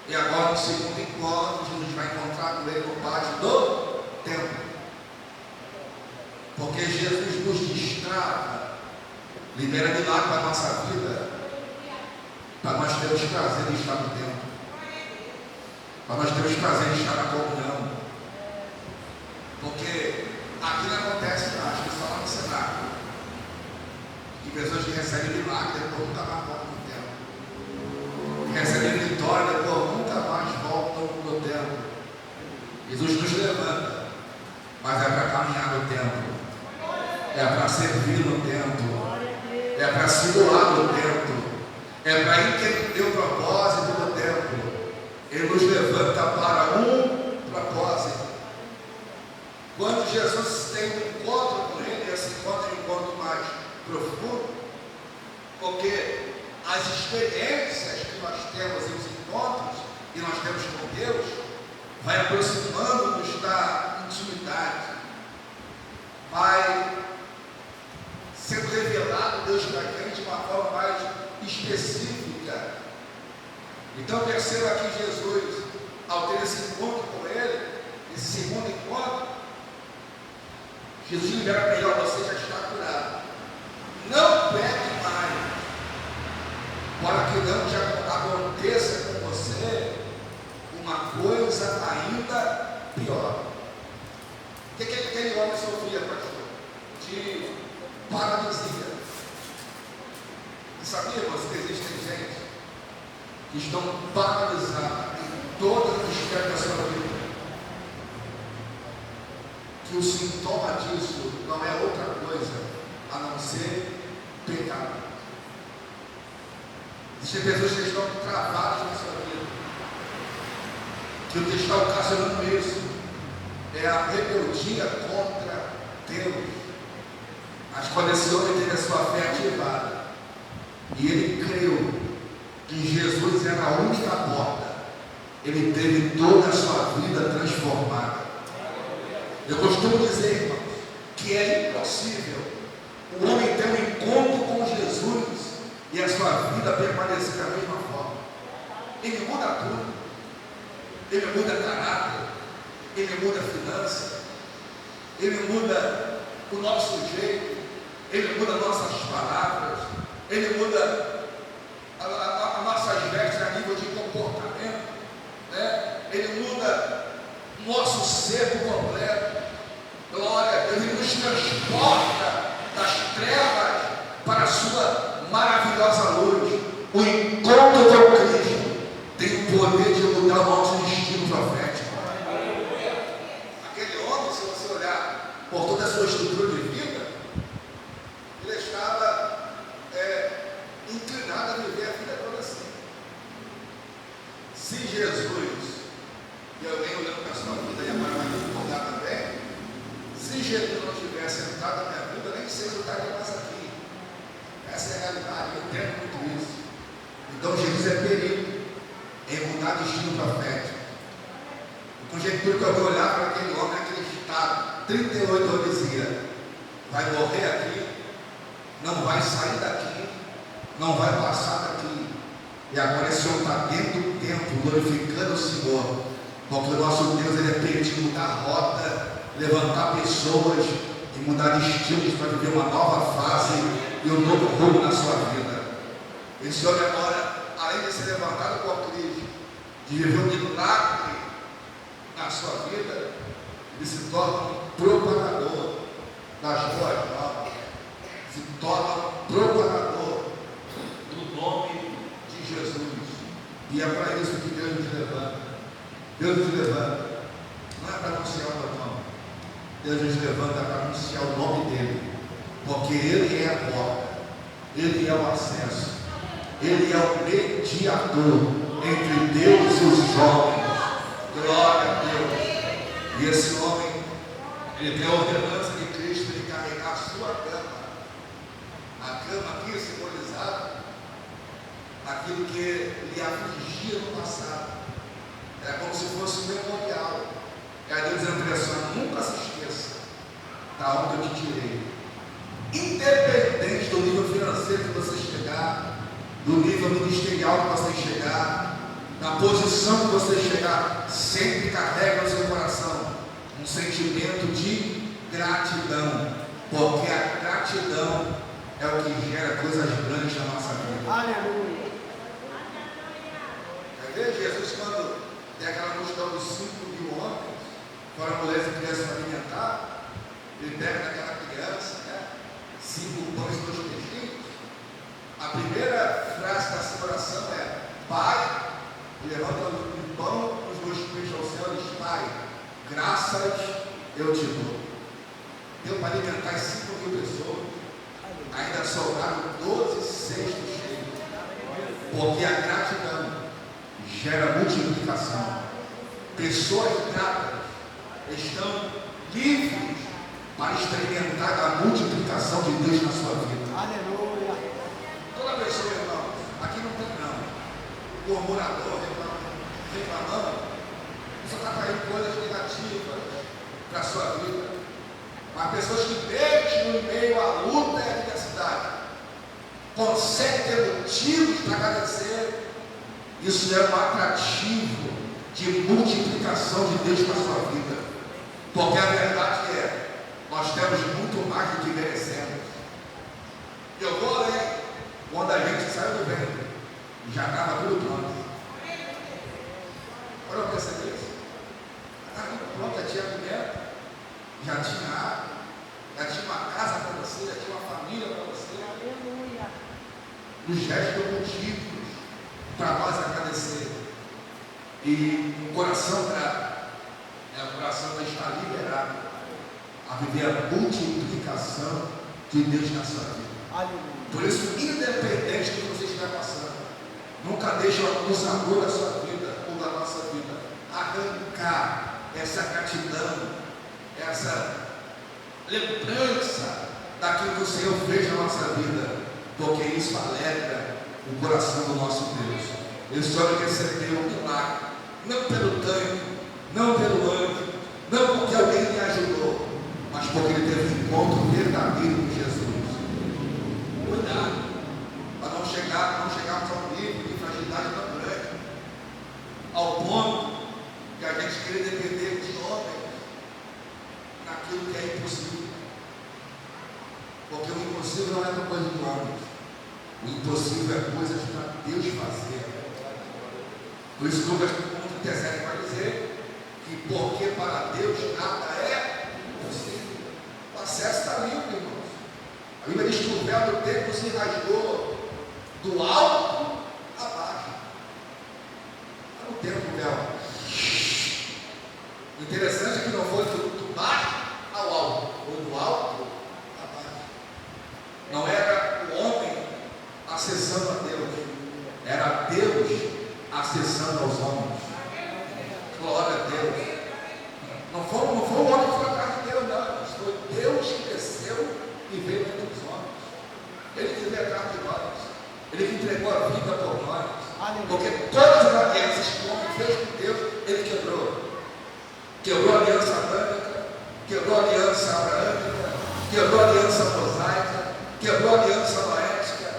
e agora no segundo encontro Jesus vai encontrar com ele no pátio do templo, porque Jesus nos destrava, libera milagre para a nossa vida, para nós termos prazer em estar no templo, para nós termos prazer em estar na comunhão, porque aqui não acontece nada, acho que só lá no cenário, de pessoas que recebem milagre, depois nunca mais voltam no templo, que recebem vitória, depois nunca mais voltam no templo. Jesus nos levanta, mas é para caminhar no templo, é para servir no templo, é para se doar no templo, é para entender o propósito do templo. Ele nos levanta para um propósito. Quando Jesus tem um encontro com ele, esse encontro é um encontro mais profundo, porque as experiências que nós temos em os encontros que nós temos com Deus vai aproximando-nos da intimidade, vai sendo revelado Deus para a gente de uma forma mais específica. Então perceba que Jesus, ao ter esse encontro com ele, esse segundo encontro, Jesus libera para ele: você já está curado, não peque mais, para que não te aconteça com você uma coisa ainda pior. O que aquele homem sofria, pastor? De paralisia. E sabia, irmãos, que existem gente que estão paralisadas em todas as esferas da sua vida, que o sintoma disso não é outra coisa a não ser pecado. Existem pessoas que estão travadas na sua vida, que o que está ocasionando isso é a rebeldia contra Deus. Mas quando esse homem teve a sua fé ativada e ele creu que Jesus era a única porta, ele teve toda a sua vida transformada. Eu costumo dizer, irmãos, que é impossível o homem ter um encontro com Jesus e a sua vida permanecer da mesma forma. Ele muda tudo. Ele muda caráter, ele muda finança, ele muda o nosso jeito, ele muda nossas palavras, ele muda as nossas vestes a nível de comportamento, né? Ele muda o nosso ser por completo. Glória a Deus, ele nos transporta das trevas para a sua maravilhosa luz. O encontro com Cristo tem o poder de mudar o nosso destino profético. Aquele homem, se você olhar por toda a sua estrutura de vida, ele estava inclinado a viver a vida toda assim. Se Jesus, e eu venho olhando para a sua vida e agora vai me recordar também, se Jesus não tivesse entrado na minha vida, nem sei se eu estaria mais aqui. Essa é a realidade, eu entendo muito isso. Então Jesus é perigo em mudar destino profético. O conjectura que eu vou olhar para aquele homem naquele estado, 38 anos dizia, vai morrer aqui, não vai sair daqui, não vai passar daqui. E agora esse homem está dentro do templo, glorificando o Senhor, porque o nosso Deus ele é perigo de mudar a rota, levantar pessoas e mudar destinos para viver uma nova fase e um novo rumo na sua vida. Esse homem agora, além de ser levantado por Cristo, de viver um milagre na sua vida, ele se torna um propagador das boas novas, se torna um propagador do nome de Jesus. E é para isso que Deus nos levanta. Deus nos levanta, não é para anunciar o meu nome, Deus nos levanta para anunciar o nome dele, porque ele é a porta, ele é o acesso, ele é o mediador entre Deus e os homens. Glória a Deus. E esse homem, ele tem a ordenança de Cristo de carregar a sua cama. A cama aqui simbolizava aquilo que lhe afligia no passado. É como se fosse um memorial. E aí Deus dizendo para a pessoa, nunca se esqueça da onde eu te tirei. Independente do nível financeiro que você chegar, do nível ministerial que você chegar, na posição que você chegar, sempre carrega no seu coração um sentimento de gratidão, porque a gratidão é o que gera coisas grandes na nossa vida. Aleluia. Quer ver? Jesus, quando tem aquela multidão dos 5.000 homens, foram mulheres e crianças para alimentar, ele pega naquela criança, 5 pães e 2 peixinhos. A primeira frase da sua oração é: Pai, levanta o pão e os 2 peixes ao céu e diz: Pai, graças eu te dou. Deu para alimentar as 5.000 pessoas, ainda sobraram 12 cestos cheios, porque a gratidão gera multiplicação. Pessoas gratas estão livres para experimentar a multiplicação de Deus na sua vida. Aleluia. Toda pessoa, irmão, aqui não tem não. Murmurador, reclamando, só está caindo coisas negativas para a sua vida. Mas pessoas que mesmo em meio à luta e à adversidade conseguem ter motivos para agradecer, isso é um atrativo de multiplicação de Deus para a sua vida. Porque a verdade é, nós temos muito mais do que merecemos. Eu vou além. Quando a gente saiu do ventre, já estava tudo pronto. Agora eu percebi isso. Estava tudo pronto, já tinha alimento, já tinha água, já tinha uma casa para você, já tinha uma família para você. Aleluia. nos restam motivos para nós agradecer. E o coração grato, o coração vai estar liberado a viver a multiplicação de Deus na sua vida. Por isso, independente do que você estiver passando, nunca deixe o acusador da sua vida ou da nossa vida arrancar essa gratidão, essa lembrança daquilo que o Senhor fez na nossa vida, porque isso alegra o coração do nosso Deus. Esse homem recebeu um milagre, não pelo tanque, não pelo anjo, não porque alguém lhe ajudou, mas porque ele teve um encontro verdadeiro com Jesus. Cuidado, para não chegarmos a um nível de fragilidade tão grande, ao ponto que a gente querer depender de homens naquilo que é impossível. Porque o impossível não é uma coisa de homens, o impossível é coisas para Deus fazer. Por isso, Lucas 1,37 vai dizer que porque para Deus nada é impossível. O acesso está livre, irmãos. A Bíblia diz que o véu do templo se rasgou do alto a baixo. Olha o templo, o véu. O interessante é que não foi do baixo ao alto, foi do alto a baixo. Não era o homem acessando a Deus, era Deus acessando aos homens. Glória a Deus. Não foi o homem que foi atrás de Deus, não. Foi Deus que desceu e veio entre os homens. Ele que veio atrás de nós. Ele que entregou a vida por nós. Porque todas as alianças que o homem fez com Deus, ele quebrou. Quebrou a aliança adâmica, quebrou a aliança abraâmica, quebrou a aliança mosaica, quebrou a aliança noética.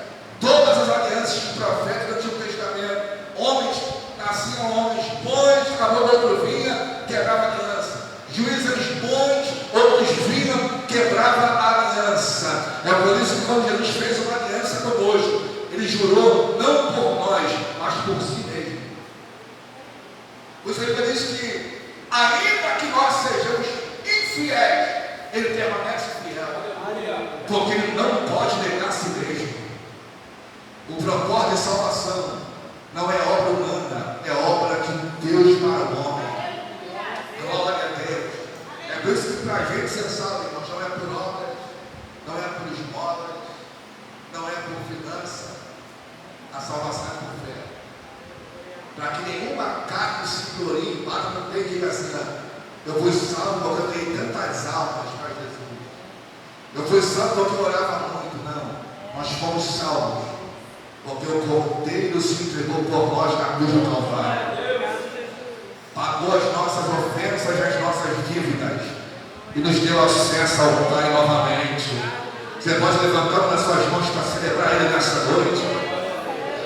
Todas as alianças proféticas do Antigo Testamento. Homens, nasciam homens bons, acabou do outro vinha, quebrava a aliança. Juízes bons, outros vinham, quebrava a aliança. É por isso que quando Jesus fez uma aliança conosco, ele jurou não por nós, mas por si mesmo. Por isso ele diz que, ainda que nós sejamos infiéis, ele permanece fiel, porque ele não pode negar a si mesmo. O propósito de salvação não é obra humana, é obra de Deus para o homem. Glória a Deus. É por isso que para a gente ser salvo, irmãos, não é por obras, não é por esmolas, não é por finança. A salvação é por fé. Para que nenhuma carne se glorie, para não ter que dizer assim, eu fui salvo porque eu dei tantas almas para Jesus. Eu fui salvo porque eu orava muito. Não, nós fomos salvos porque o Cordeiro se entregou por nós na cruz do Calvário. Pagou as nossas ofensas e as nossas dívidas e nos deu acesso ao Pai novamente. Você pode levantar nas suas mãos para celebrar Ele nessa noite.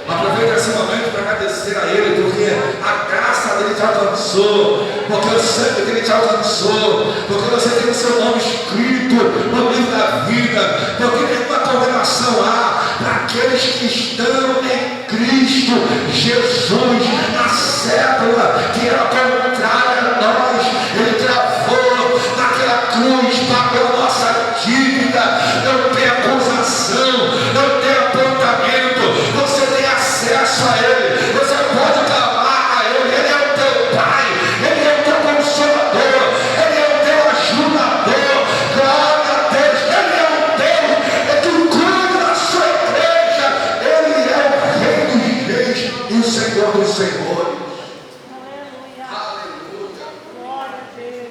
Aproveita esse momento para agradecer a Ele, porque a graça dele te alcançou, porque o sangue dele te alcançou, porque você tem o seu nome escrito no livro da vida, porque nenhuma condenação há para aqueles que estão em Cristo Jesus. A cédula que era contrária a nós, Ele travou naquela cruz, pagou a nossa dívida. Não tem acusação, não tem apontamento, você tem acesso a Ele, você pode clamar a Ele. Ele é o teu Pai, Ele é o teu Consolador, Ele é o teu ajudador. Glória a Deus. Ele é o Deus que cuida da sua igreja. Ele é o Rei dos Reis e o Senhor dos Senhores. Aleluia.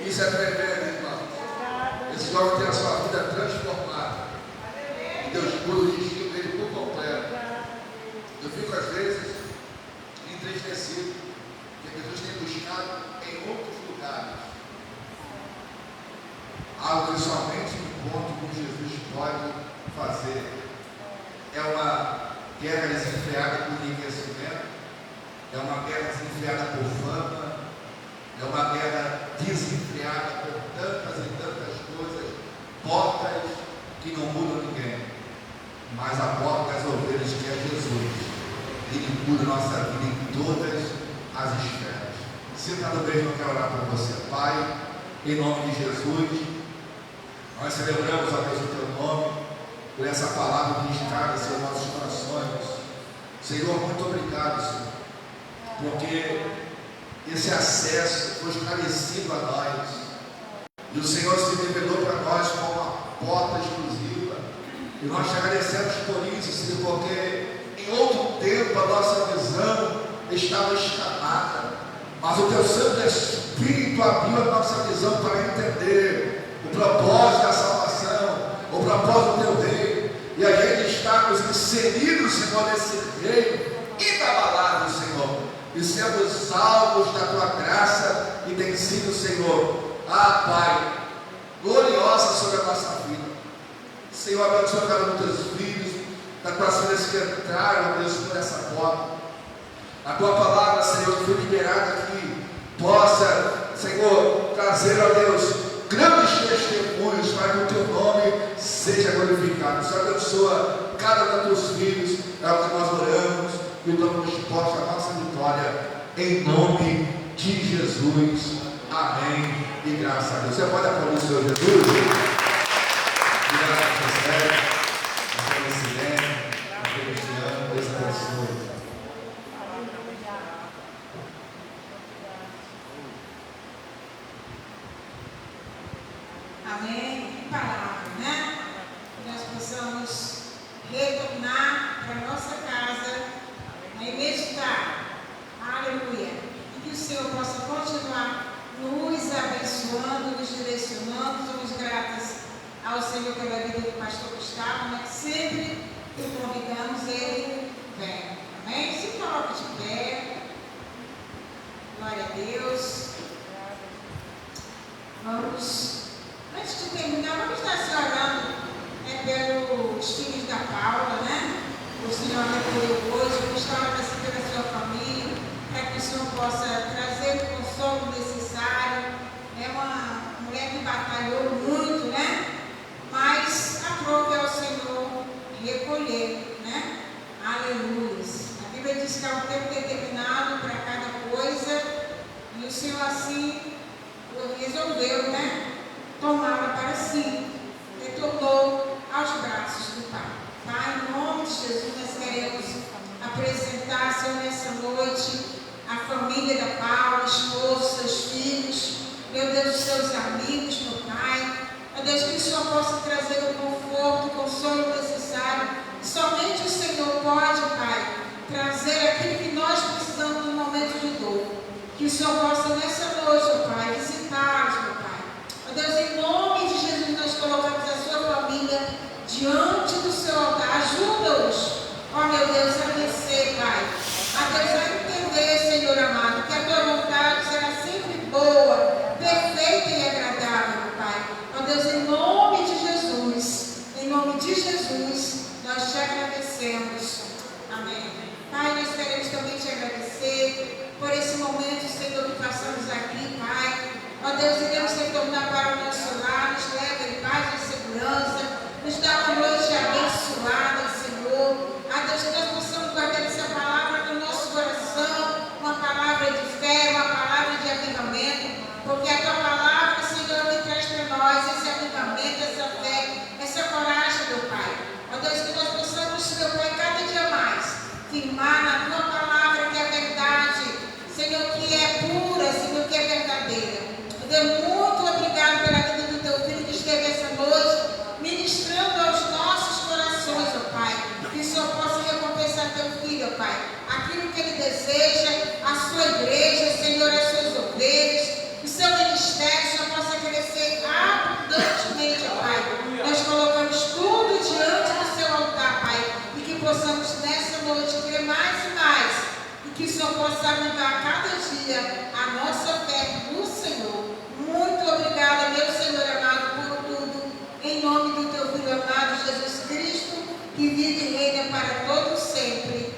Isso é tremendo, irmão. Esse jovem tem a sua vida transformada e Deus muda o destino dele por completo. Eu fico às vezes entristecido, porque Jesus tem buscado em outros lugares algo que somente o encontro com Jesus pode fazer. É uma guerra desenfreada por enriquecimento, é uma guerra desenfreada por fama, é uma guerra desenfreada por tantas e tantas coisas, portas que não mudam ninguém, mas a porta das ovelhas que é Jesus. Ele muda a nossa vida em todas as esferas. Sentado mesmo, eu quero orar por você. Pai, em nome de Jesus, nós celebramos, ó Deus, o teu nome, por essa palavra ministrada em seus nossos corações. Senhor, muito obrigado, Senhor, porque esse acesso foi esclarecido a nós, e o Senhor se revelou para nós como uma porta exclusiva, e nós te agradecemos por isso, Senhor, porque em outro tempo a nossa visão estava escamada, mas o teu Santo Espírito abriu a nossa visão para entender o propósito da salvação, o propósito do teu reino, e a gente está nos inseridos, Senhor, nesse reino inabalável, Senhor, e sendo salvos da tua graça, e tem sido, Senhor, Pai, gloriosa sobre a nossa vida. Senhor, abençoa cada um dos teus filhos, das tuas filhas que entraram, Deus, por essa porta. A tua palavra, Senhor, que foi liberada aqui, possa, Senhor, trazer, ó Deus, grandes testemunhos para que o teu nome seja glorificado. Senhor, abençoa cada um dos teus filhos, é o que nós oramos e damos resposta à nossa vitória, em nome de Jesus. Amém. E graças a Deus. Você pode aplaudir o Senhor Jesus? Obrigado por você. A Silene, a Feliciano, Deus abençoe. Amém. Que palavra, né? Que nós possamos retornar para a nossa casa e meditar. Aleluia. E que o Senhor possa continuar nos abençoando, nos direcionando. Somos gratas ao Senhor pela vida do pastor Gustavo, né? Sempre que o convidamos, ele vem. Amém? Se coloca de pé. Glória a Deus. Vamos, antes de terminar, vamos estar se orando pelos filhos da Paula, né? O Senhor recolheu hoje, vamos estar orando assim pela sua família, para que o Senhor possa trazer o consolo necessário. É uma mulher que batalhou muito, né? Mas aprove ao Senhor recolher, né? Aleluia. A Bíblia diz que há um tempo determinado para cada coisa, e o Senhor assim resolveu, né? Tomá-la para si, retornou aos braços do Pai. Pai, em nome de Jesus, nós queremos apresentar, Senhor, nessa noite, a família da Paula, esposo, seus filhos, meu Deus, os seus amigos, meu Pai. Meu Deus, que o Senhor possa trazer o conforto, o consolo necessário. Somente o Senhor pode, Pai, trazer aquilo que nós precisamos no momento de dor. Que o Senhor possa nessa noite, ó Pai, visitá-los, meu Pai. Ó Deus, em nome de Jesus, nós colocamos a sua família diante do seu altar. Ajuda-os, ó meu Deus, a vencer, Pai. A Deus, a entender, Senhor amado, que a tua vontade será sempre boa, perfeita e agradável, meu Pai. Ó Deus, em nome de Jesus, nós te agradecemos. Amém. Pai, nós queremos também te agradecer por esse momento, Senhor, que passamos aqui, Pai. Ó Deus, iremos retornar para o nosso lar, nos leva em paz e segurança, nos dá uma noite abençoada, Senhor. Ó Deus, que nós possamos guardar essa palavra no nosso coração, uma palavra de fé, uma palavra de avivamento, porque a tua palavra, Senhor, me traz para nós esse avivamento, essa fé, essa coragem, meu Pai. Ó Deus, que nós possamos, meu Pai, cada dia mais firmar na tua palavra que é verdade, Senhor, que é pura, Senhor, que é verdadeira. Deus, muito obrigado pela vida do teu filho que esteve essa noite ministrando aos nossos corações, ó Pai. Que o Senhor possa recompensar teu filho, ó Pai. Aquilo que ele deseja, a sua igreja, Senhor, as suas ovelhas, o seu ministério, o Senhor possa crescer abundantemente, ó Pai. Nós colocamos tudo diante do seu altar, Pai. E que possamos nessa noite crer mais e mais. E que o Senhor possa avivar cada dia a nossa fé no Senhor. Muito obrigada, meu Senhor amado, por tudo. Em nome do teu filho amado, Jesus Cristo, que vive e reina para todos sempre.